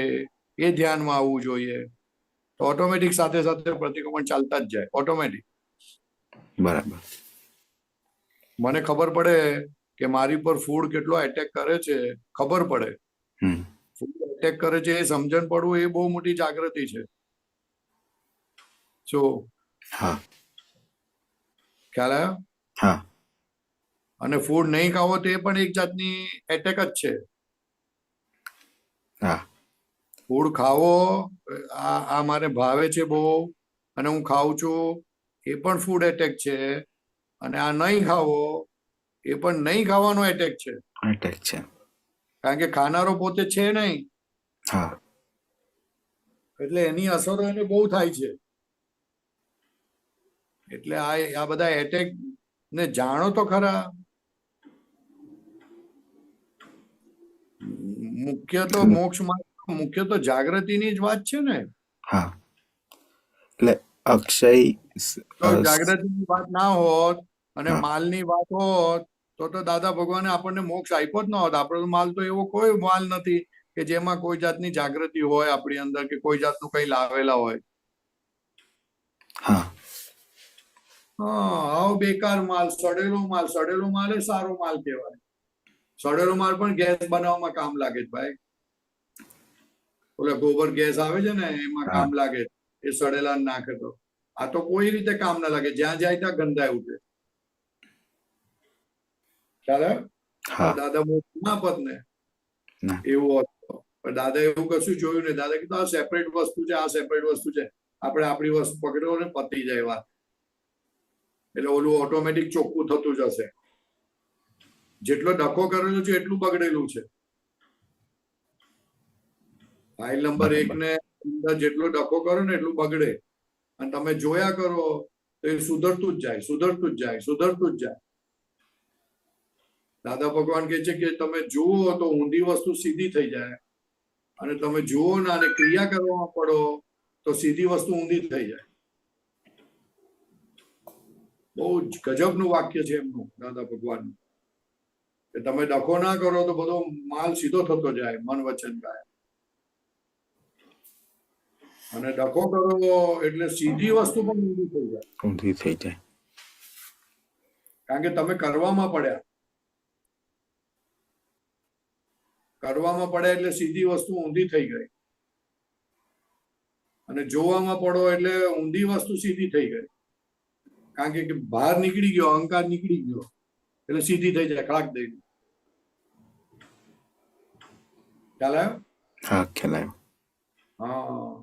Speaker 2: એ ધ્યાનમાં આવવું જોઈએ. તો ઓટોમેટિક સાથે સાથે પ્રતિક્રમણ ચાલતા જ જાય ઓટોમેટિક.
Speaker 1: બરાબર.
Speaker 2: મને ખબર પડે કે મારી પર ફૂડ કેટલો એટેક કરે છે, ખબર પડે ફૂડ એટેક કરે છે, એ સમજણ પડવું એ બહુ મોટી જાગૃતિ છે. શું
Speaker 1: હા.
Speaker 2: ખ્યાલ આવ્યો?
Speaker 1: હા.
Speaker 2: અને ફૂડ નહીં ખાવો તે પણ એક જાતની એટેક જ છે.
Speaker 1: હા.
Speaker 2: ફૂડ ખાવો, આ મારે ભાવે છે બહુ અને હું ખાઉં છું, એ પણ ફૂડ એટેક છે. અને આ નહીં ખાવો એ પણ નહીં ખાવાનો એટેક છે.
Speaker 1: એટેક છે.
Speaker 2: કારણ કે ખાનારો પોતે છે નહીં.
Speaker 1: હા.
Speaker 2: એટલે એની અસરો એને બહુ થાય છે. એટલે આ બધા એટેક ને જાણો તો ખરા. મુખ્ય તો મોક્ષ માર્ગ, મુખ્ય તો જાગૃતિની જ વાત છે ને.
Speaker 1: હા. એટલે અક્ષય
Speaker 2: જાગૃતિની વાત ના હોત અને માલની વાત હોત તો દાદા ભગવાને આપણને મોક્ષ આપ્યો જ ન હોત. આપણો માલ તો એવો કોઈ માલ નથી કે જેમાં કોઈ જાતની જાગૃતિ હોય આપણી અંદર, કે કોઈ જાતનું કઈ લાવેલા હોય.
Speaker 1: હા.
Speaker 2: આવો બેકાર માલ, સડેલો માલ. સડેલો માલ એ સારો માલ કહેવાય. સડેલો માલ પણ ગેસ બનાવવામાં કામ લાગે છે ભાઈ. ઓલા ગોબર ગેસ આવે છે ને એમાં કામ લાગે, એ સડેલા નાખે તો. આ તો કોઈ રીતે કામ ના લાગે, જ્યાં જાય ત્યાં ગંધાય ઉઠે. ખ્યાલ આવ્યો? દાદા ના પત ને એવું હતું, પણ દાદા એવું કશું જોયું નહીં. દાદા કીધું આ સેપરેટ વસ્તુ છે, આ સેપરેટ વસ્તુ છે, આપણે આપણી વસ્તુ પકડો ને પતી જાય વાત. એટલે ઓલું ઓટોમેટિક ચોખ્ખું થતું જશે. જેટલો ડખો કરેલો છે એટલું બગડેલું છે. ફાઇલ નંબર 1 ને અંદર જેટલો ડખો કરો ને એટલું બગડે. અને તમે જોયા કરો તો એ સુધરતું જ જાય, સુધરતું જ જાય, સુધરતું જ જાય. દાદા ભગવાન કહે છે કે તમે જુઓ તો ઊંધી વસ્તુ સીધી થઈ જાય, અને તમે જુઓ ને અને ક્રિયા કરવામાં પડો તો સીધી વસ્તુ ઊંધી થઈ જાય. બહુ ગજબનું વાક્ય છે એમનું, દાદા ભગવાનનું, કે તમે ડખો ના કરો તો બધો માલ સીધો થતો જાય, મન વચન કાય. અને ડખો કરો એટલે સીધી વસ્તુ પણ ઊંધી થઈ જાય.
Speaker 1: ઊંધી થઈ જાય.
Speaker 2: કારણ કે તમે કરવામાં પડ્યા. કરવામાં પડ્યા એટલે સીધી વસ્તુ ઊંધી થઈ ગઈ. અને જોવામાં પડો એટલે ઊંધી વસ્તુ સીધી થઈ ગઈ. કારણ કે બહાર નીકળી ગયો, અહંકાર નીકળી ગયો એટલે સીધી થઈ જાય, ખડાક દઈ. ખ્યાલ આવ્યો?
Speaker 1: હા, ખ્યાલ આવ્યો.
Speaker 2: હા.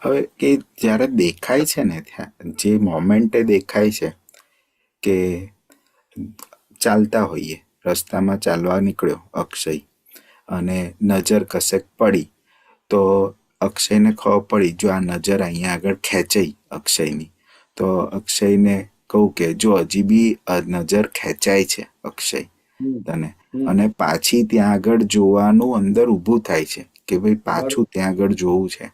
Speaker 1: હવે એ જ્યારે દેખાય છે ને, જે મોમેન્ટે દેખાય છે કે ચાલતા હોઈએ, રસ્તામાં ચાલવા નીકળ્યો અક્ષય અને નજર કશેક પડી તો અક્ષયને ખબર પડી, જો આ નજર અહીંયા આગળ ખેંચાઈ અક્ષયની, તો અક્ષયને કહું કે જો હજી બી નજર ખેંચાય છે અક્ષય તને, અને પાછી ત્યાં આગળ જોવાનું અંદર ઊભું થાય છે કે ભાઈ પાછું ત્યાં આગળ જોવું છે.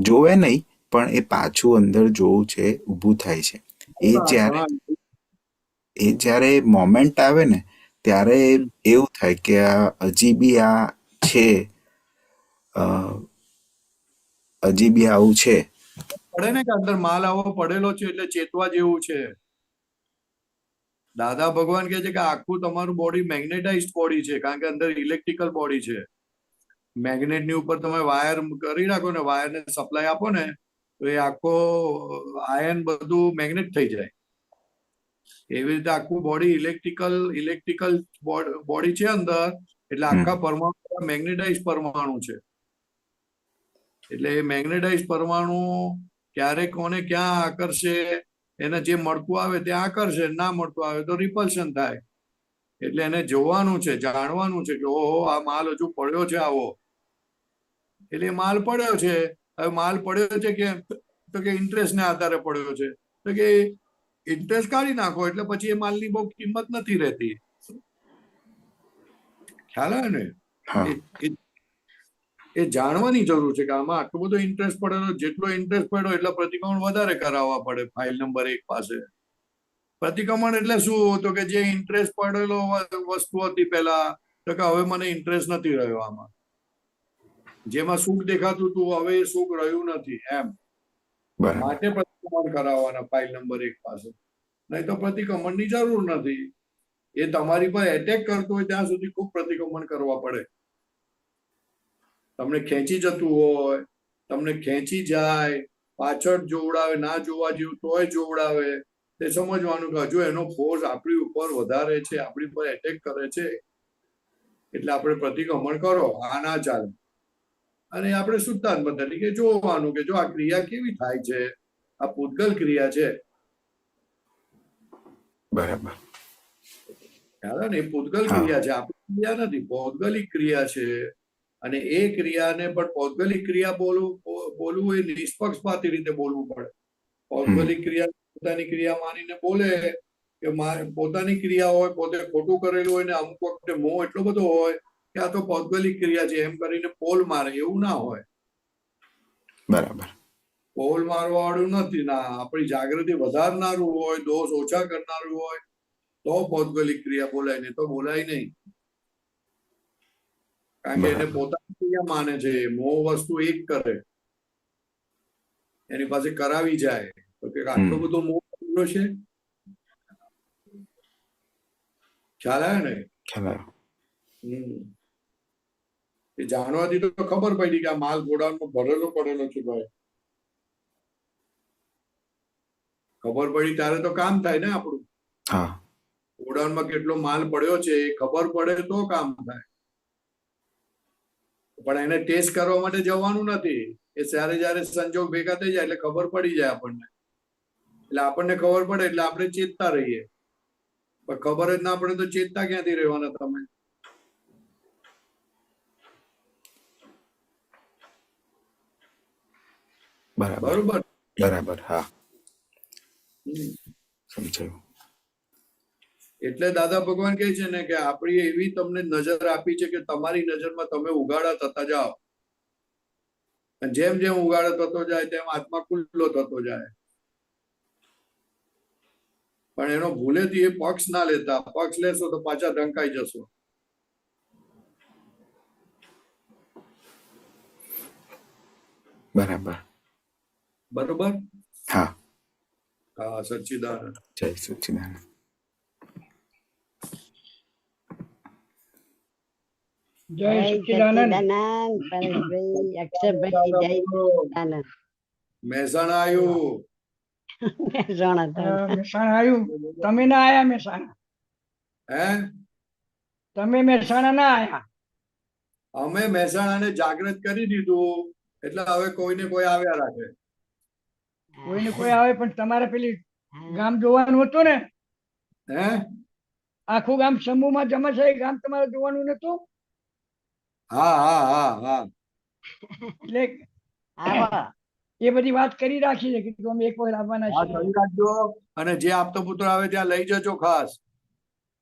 Speaker 1: જોવે નહીં પણ એ પાછું અંદર જોવું છે, ઊભું થાય છે. એ જ્યારે મોમેન્ટ આવે ને ત્યારે એવું થાય કે આ હજી બી આ છે, હજી બી આવું છે.
Speaker 2: પડે ને કે અંદર માલ આવો પડેલો છે એટલે ચેતવા જેવું છે. દાદા ભગવાન કહે છે કે આખું તમારું બોડી મેગ્નેટાઇઝડ બોડી છે, કારણ કે અંદર ઇલેક્ટ્રિકલ બોડી છે. મેગ્નેટની ઉપર તમે વાયર કરી નાખો ને, વાયરને સપ્લાય આપો ને, તો એ આખો આયન બધું મેગ્નેટ થઈ જાય. એવી રીતે આખું બોડી ઇલેક્ટ્રિકલ બોડી છે અંદર, એટલે આખા પરમાણુ મેગ્નેટાઇઝ પરમાણુ છે. એટલે એ મેગ્નેટાઇઝ પરમાણુ ક્યારે કોને ક્યાં આકર્ષે, એને જે મળતું આવે ત્યાં આકર્ષે, ના મળતું આવે તો રિપલ્શન થાય. એટલે એને જોવાનું છે, જાણવાનું છે કે ઓહો આ માલ હજુ પડ્યો છે આવો. એટલે માલ પડ્યો છે. હવે માલ પડ્યો છે કે તો કે ઇન્ટરેસ્ટ ને આધારે પડ્યો છે, તો કે ઇન્ટરેસ્ટ કાઢી નાખો એટલે પછી એ માલની બહુ કિંમત નથી રહેતી. ખ્યાલ આવે ને? એ જાણવાની જરૂર છે કે આમાં આટલો બધો ઇન્ટરેસ્ટ પડેલો, જેટલો ઇન્ટરેસ્ટ પડ્યો એટલા પ્રતિક્રમણ વધારે કરાવવા પડે ફાઇલ નંબર 1 પાસે. પ્રતિક્રમણ એટલે શું? તો કે જે ઇન્ટરેસ્ટ પડેલો વસ્તુ હતી પહેલા, તો કે હવે મને ઇન્ટરેસ્ટ નથી રહ્યો આમાં. જેમાં સુખ દેખાતું હતું હવે એ સુખ રહ્યું નથી, એમ માટે પ્રતિક્રમણ કરાવવાના ફાઇલ નંબર 1 પાસે. નહીં તો પ્રતિક્રમણની જરૂર નથી. એ તમારી પર એટેક કરતો હોય ત્યાં સુધી ખૂબ પ્રતિક્રમણ કરવા પડે. તમને ખેંચી જતું હોય, તમને ખેંચી જાય, પાછળ જોવડાવે, ના જોવા જેવું તોય જોવડાવે, તે સમજવાનું કે હજુ એનો ફોર્સ આપણી ઉપર વધારે છે, આપણી પર એટેક કરે છે, એટલે આપણે પ્રતિક્રમણ કરો, આ ના ચાલે. અને આપણે શુદ્ધાત્મા તરીકે જોવાનું કે જો આ ક્રિયા કેવી થાય છે, આ પૂતગલ ક્રિયા છે.
Speaker 1: બરાબર.
Speaker 2: ને એ પૂતગલ ક્રિયા છે, આપણી ક્રિયા નથી, પૌદ્ગલિક ક્રિયા છે. અને એ ક્રિયાને પણ પૌદ્ગલિક ક્રિયા બોલવું એ નિષ્પક્ષપાતી રીતે બોલવું પડે. પૌદ્ગલિક ક્રિયા પોતાની ક્રિયા માનીને બોલે કે પોતાની ક્રિયા હોય, પોતે ખોટું કરેલું હોય ને અમુક વખતે મોહ એટલો બધો હોય કે આ તો પૌદ્ગલિક ક્રિયા છે એમ કરીને પોલ મારે, એવું ના હોય.
Speaker 1: બરાબર.
Speaker 2: પોલ મારવા વાળું નથી. ના, આપણી જાગૃતિ વધારનારું હોય, દોષ ઓછા કરનારું હોય તો પૌદ્ગલિક ક્રિયા બોલાય, નહીં તો બોલાય નહીં. કારણ કે એને પોતાની ક્રિયા માને છે, મોહ વસ્તુ એક કરે, એની પાસે કરાવી જાય તો કે આટલો બધો મોહ છે. ખ્યાલ આવે ને? એ જાણવાથી તો ખબર પડી કે આ માલ ગોડાઉનમાં ભરેલો પડેલો છે ભાઈ. ખબર પડી ત્યારે તો કામ થાય ને આપણું. ગોડાઉનમાં કેટલો માલ પડ્યો છે એ ખબર પડે તો કામ થાય. પણ એને ટેસ્ટ કરવા માટે જવાનું નથી. એ જ્યારે સંજોગ ભેગા થઈ જાય એટલે ખબર પડી જાય આપણને. એટલે આપણને ખબર પડે એટલે આપણે ચેતતા રહીએ. પણ ખબર જ ના પડે તો ચેતતા ક્યાંથી રહેવાના તમે? બરોબર.
Speaker 1: બરાબર. હા, સમજાયું.
Speaker 2: એટલે દાદા ભગવાન કહે છે ને કે આપણી એવી તમને નજર આપી છે કે તમારી નજરમાં તમે ઉગાડા થતા જાઓ. જેમ જેમ ઉગાડો થતો જાય તેમ આત્મા ખુલ્લો થતો જાય. પણ એનો ભૂલેથી એ પક્ષ ના લેતા. પક્ષ લેશો તો પાછા ઢંકાઈ જશો.
Speaker 1: બરાબર.
Speaker 2: બરોબર.
Speaker 1: હા.
Speaker 2: સચ્ચિદાનંદ.
Speaker 1: જય સચ્ચિદાનંદ.
Speaker 3: જય સચ્ચિદાનંદ.
Speaker 6: પરેશભાઈ, અક્ષરભાઈ, જય સચ્ચિદાનંદ.
Speaker 2: મહેસાણા આવ્યું.
Speaker 3: મહેસાણા આવ્યું. તમે ના આયા મહેસાણા?
Speaker 2: હે?
Speaker 3: તમે મહેસાણા ના આયા?
Speaker 2: અમે મહેસાણાને જાગૃત કરી દીધું એટલે હવે કોઈને કોઈ આવ્યા રાખે.
Speaker 3: કોઈને કોઈ આવે પણ તમારે પેલી ગામ જોવાનું હતું ને?
Speaker 2: હે?
Speaker 3: આખું ગામ સમૂહમાં જમા છે, ગામ તમારે જોવાનું નતું?
Speaker 2: હા હા હા હા
Speaker 3: એટલે
Speaker 6: આવો
Speaker 3: એ બધી વાત કરી રાખી છે કે અમે એક વખત આવવાના
Speaker 2: હા
Speaker 3: છીએ.
Speaker 2: કરી રાખજો અને જે આપતો પુત્ર આવે ત્યાં લઈ જજો ખાસ.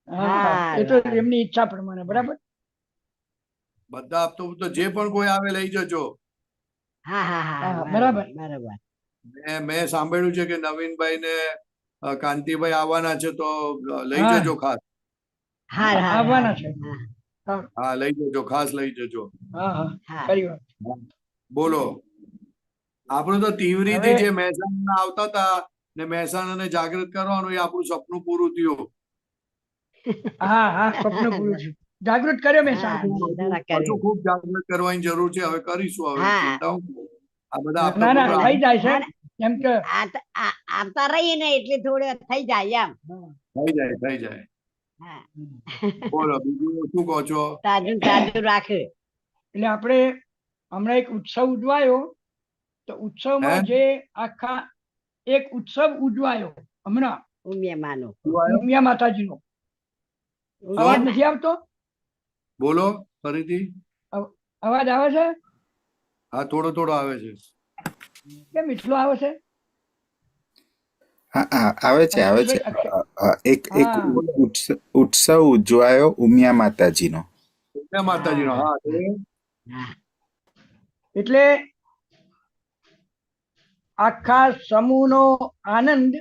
Speaker 3: હા, એ તો એમની ઈચ્છા પ્રમાણે. બરાબર.
Speaker 2: બધા આપતો પુત્ર જે પણ કોઈ આવે લઈ જજો.
Speaker 6: હા હા હા
Speaker 3: હા,
Speaker 6: બરાબર
Speaker 3: બરાબર.
Speaker 6: બરાબર
Speaker 2: મેં સાંભળ્યું છે કે નવીનભાઈ ને કાંતિભાઈ આવવાના છે તો લઈ
Speaker 3: હા.
Speaker 2: જજો ખાસ.
Speaker 6: હા હા
Speaker 3: આવવાના છે.
Speaker 6: હા
Speaker 3: હા
Speaker 2: હા લઈ જજો ખાસ લઈ જજો.
Speaker 3: હા હા,
Speaker 6: હા
Speaker 3: ખરી વાત.
Speaker 2: બોલો. આપણું તો તીવરીથી
Speaker 3: હવે
Speaker 2: જે મહેસાણા આવતા હતા ને મહેસાણાને જાગૃત કરવાનું એ આપણું સપનું પૂરું થયું.
Speaker 3: હા હા, સ્વપ્ન પૂરું છે. જાગૃત કર્યો મેં
Speaker 6: હા
Speaker 3: સારું.
Speaker 6: મહેસાણા
Speaker 2: હજુ
Speaker 6: કર્યું
Speaker 2: ખૂબ જાગૃત કરવાની જરૂર છે. હવે કરીશું. હવે
Speaker 6: હા
Speaker 2: ચિંતા હું કરું? આ બધા આપતો
Speaker 3: ના ના,
Speaker 2: પુત્ર
Speaker 3: થઈ જાય છે.
Speaker 6: ના,
Speaker 3: એમ કે
Speaker 6: આવતા રહીએ ને એટલે થોડે થઈ જાય એમ
Speaker 2: થઈ જાય થઈ જાય.
Speaker 6: હા
Speaker 2: બોલો બીજું શું કહો છો?
Speaker 6: તાજું તાજું રાખે
Speaker 3: એટલે આપણે હમણાં એક ઉત્સવ ઉજવાયો, તો
Speaker 2: હે
Speaker 3: ઉત્સવમાં જે આખા એક ઉત્સવ ઉજવાયો હમણાં
Speaker 6: ઉમિયામાનું
Speaker 2: શું આવ્યો?
Speaker 3: ઉમિયા માતાજીનો. અવાજ નથી આવતો?
Speaker 2: બોલો ફરીથી.
Speaker 3: અવાજ આવે છે?
Speaker 2: હા થોડો થોડો આવે છે.
Speaker 3: કેમ એટલો આવે છે?
Speaker 1: હા હા, આવે છે આવે છે. એક એક
Speaker 3: હા
Speaker 1: ઉત્સવ ઉજવાયો ઉમિયા માતાજીનો.
Speaker 2: ઉમિયા માતાજીનો. હા
Speaker 6: હા
Speaker 3: એટલે આખા સમૂહનો આનંદ,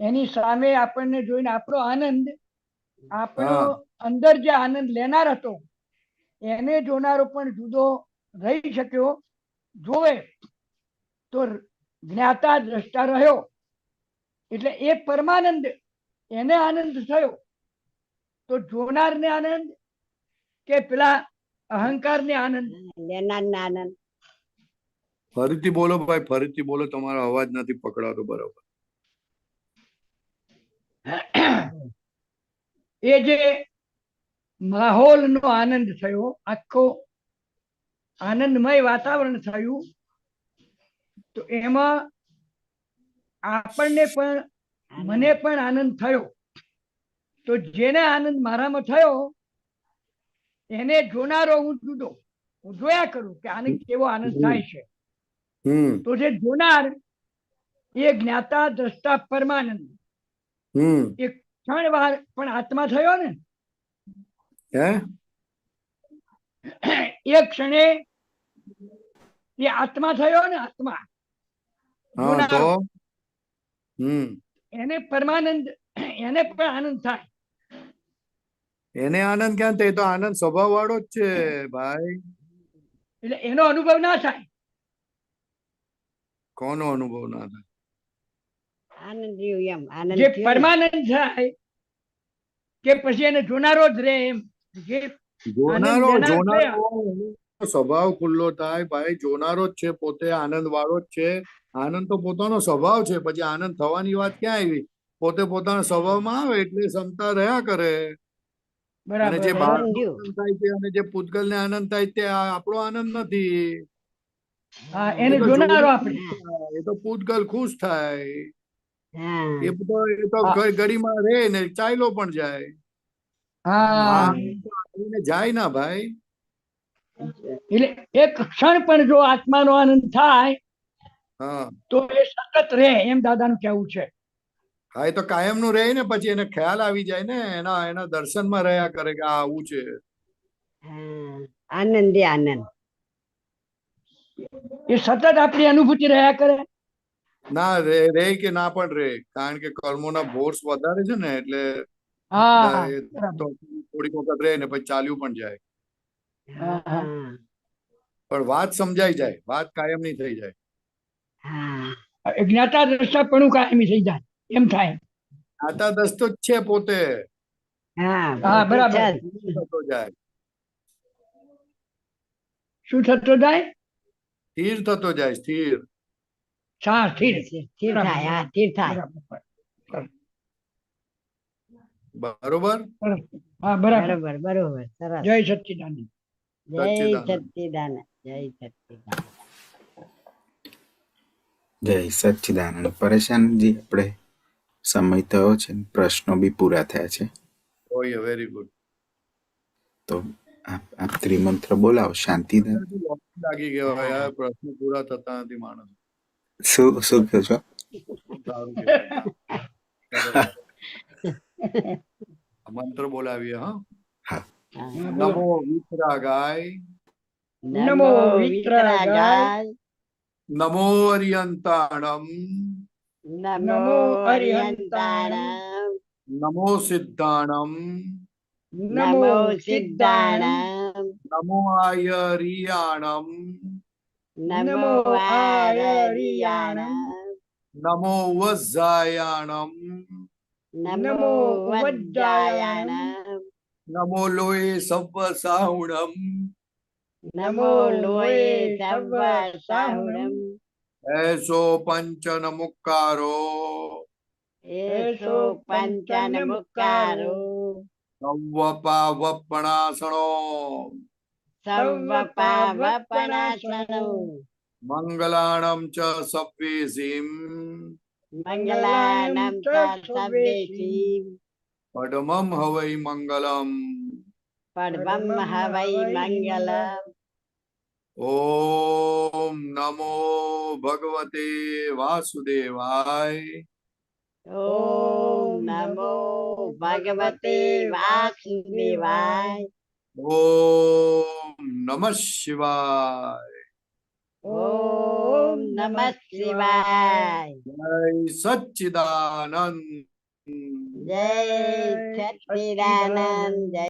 Speaker 3: એની સામે આપણને જોઈને આપણો આનંદ, આપણો
Speaker 2: હા
Speaker 3: અંદર જે આનંદ લેનાર હતો એને જોનારો પણ જુદો રહી શક્યો. જોવે તો જ્ઞાતા દ્રષ્ટા રહ્યો, એટલે એ પરમાનંદ એને આનંદ થયો. તો જોનારને આનંદ કે પેલા અહંકારને આનંદ?
Speaker 6: લેનાર ને આનંદ
Speaker 2: ફરીથી બોલો ભાઈ, ફરીથી બોલો. તમારો અવાજ નથી પકડાતો બરોબર.
Speaker 3: એ જે માહોલનો આનંદ થયો, આખો આનંદમય વાતાવરણ થયું, તો એમાં આપણને પણ મને પણ આનંદ થયો. તો જેને આનંદ મારામાં થયો એને જોનારો હું જુદો. હું જોયા કરું કે આને કેવો આનંદ થાય છે.
Speaker 2: હમ
Speaker 3: તો જે જોનાર એ જ્ઞાતા દ્રષ્ટા પરમાનંદ
Speaker 2: હમ
Speaker 3: એક ક્ષણ વાર પણ આત્મા થયો ને,
Speaker 2: હે
Speaker 3: એક ક્ષણે એ આત્મા થયો ને, આત્મા
Speaker 2: હા તો
Speaker 3: જોનારો,
Speaker 2: હમ
Speaker 3: એને પરમાનંદ, એને પણ આનંદ થાય.
Speaker 2: એને આનંદ ક્યાં થાય? તો આનંદ સ્વભાવ વાળો જ છે ભાઈ.
Speaker 3: એટલે એનો અનુભવ ના થાય.
Speaker 2: કોનો અનુભવ ના થાય?
Speaker 6: આનંદ રહ્યું એમ આનંદ
Speaker 3: જે
Speaker 6: થયો ને
Speaker 3: પરમાનંદ થાય કે પછી એને જોનારો જ રહે એમ. જે આનંદ
Speaker 2: જોનારો
Speaker 3: લેનાર થયા,
Speaker 2: જોનારો એનો સ્વભાવ ખુલ્લો થાય ભાઈ. જોનારો જ છે પોતે, આનંદ વાળો જ છે. આનંદ તો પોતાનો સ્વભાવ છે. પછી આનંદ થવાની વાત ક્યાં આવી? પોતે પોતાના સ્વભાવમાં આવે એટલે ક્ષમતા રહ્યા કરે. અને
Speaker 3: બરાબર
Speaker 2: જે
Speaker 3: બરાબર.
Speaker 2: બહારનો
Speaker 6: આનંદ રહ્યું
Speaker 2: આનંદ થાય છે અને જે પૂતગલને આનંદ થાય તે આપણો આનંદ નથી.
Speaker 3: હા,
Speaker 2: એ
Speaker 3: એને
Speaker 2: તો
Speaker 3: જોનારો
Speaker 2: જોનાર
Speaker 3: આપણે.
Speaker 2: ખુશ થાય. એ તો પૂતગલ ખુશ થાય.
Speaker 6: હા
Speaker 2: એ તો
Speaker 3: હા
Speaker 2: ગળીમાં રહે ને ચાલ્યો પણ જાય.
Speaker 3: હા,
Speaker 2: આ તો આવીને જાય ના ભાઈ.
Speaker 3: એટલે એક ક્ષણ પણ જો આત્માનો આનંદ થાય
Speaker 2: હા
Speaker 3: તો એ સતત રહે, એમ દાદાનું કહેવું છે.
Speaker 2: હા એ તો કાયમ નું રહે ને. પછી એને ખ્યાલ આવી જાય ને, એના એના દર્શનમાં રહ્યા કરે કે આ આવું છે.
Speaker 6: હા આનંદી આનંદ
Speaker 3: એ સતત આપણી અનુભૂતિ રહ્યા કરે.
Speaker 2: ના રે રે કે ના પણ રે, કારણ કે કર્મોના ફોર્સ વધારે છે ને એટલે
Speaker 3: હા
Speaker 2: એ
Speaker 3: બરાબર.
Speaker 2: તો થોડીક વખત રહે ને પછી ચાલ્યું પણ જાય.
Speaker 3: હા હા
Speaker 6: હા
Speaker 2: પણ વાત સમજાઈ જાય, વાત કાયમની થઈ જાય.
Speaker 6: હા
Speaker 3: જ્ઞાતા દ્રષ્ટાપણું કાયમી થઈ જાય એમ થાય.
Speaker 2: આતા દસ્તો જ છે પોતે.
Speaker 6: હા
Speaker 3: હા
Speaker 6: પોતે
Speaker 3: બરાબર.
Speaker 6: છે
Speaker 2: થતો જાય,
Speaker 3: શું થતો જાય?
Speaker 2: સ્થિર થતો જાય, સ્થિર.
Speaker 3: હા, સ્થિર.
Speaker 6: સ્થિર થાય હા સ્થિર થાય
Speaker 3: બરાબર.
Speaker 2: બરોબર.
Speaker 3: સરસ. હા બરાબર.
Speaker 6: બરોબર બરોબર સરસ
Speaker 3: જય સચ્ચિદાનંદ.
Speaker 6: જય
Speaker 2: સચ્ચિદાનંદ.
Speaker 6: સચ્ચિદાનંદ જય સચ્ચિદાનંદ
Speaker 1: જય સચ્ચિદાનંદ. પરેશાનજી, આપણે સમય થયો છે, પ્રશ્નો બી પૂરા થયા છે.
Speaker 2: ઓય વેરી ગુડ.
Speaker 1: તો આપ ત્રિમંત્ર બોલાવો શાંતિદાન.
Speaker 2: લાગી ગયો હોય યાર, પ્રશ્ન પૂરા થતા નથી માણસ.
Speaker 1: શું કહો છો?
Speaker 2: સારું કહેવાય. મંત્ર બોલાવીએ. હા, નમો વિતરાગાય,
Speaker 3: નમો વિતરાગાય,
Speaker 2: નમો અરિયંતાણમ,
Speaker 3: નમો અરિહંતાણમ,
Speaker 2: નમો સિદ્ધાણમ,
Speaker 3: નમો સિદ્ધાણમ,
Speaker 2: નમો આયરિયાણમ,
Speaker 3: નમો આયરિયાણમ,
Speaker 2: નમો વજ્જાયાણમ,
Speaker 3: નમો વજ્જાયાણમ,
Speaker 2: નમો લોહે સવ્વ સાહુણમ,
Speaker 3: નમો લોહે સવ્વ સાહુણમ,
Speaker 2: એસો પંચન મુક્કારો,
Speaker 3: એસો પંચન મુક્કારો,
Speaker 2: સવ્વ પાવપણાસણો,
Speaker 3: સર્વ પાવપણાસનો,
Speaker 2: મંગલાણમ ચ સવ્વેસીમ,
Speaker 3: મંગલાનમ ચ સર્વેશી,
Speaker 2: પડમમ હવૈ મંગલમ.
Speaker 3: પડવમ હવૈ મંગલમ.
Speaker 2: ઓમ નમો ભગવતે વાસુદેવાય,
Speaker 3: ઓમ નમો ભગવતે વાસુદેવાય,
Speaker 2: ઓમ નમઃ શિવાય,
Speaker 3: ઓમ નમઃ શિવાય.
Speaker 2: જય સચ્ચિદાનંદ.
Speaker 3: જય સચ્ચિદાનંદ. જય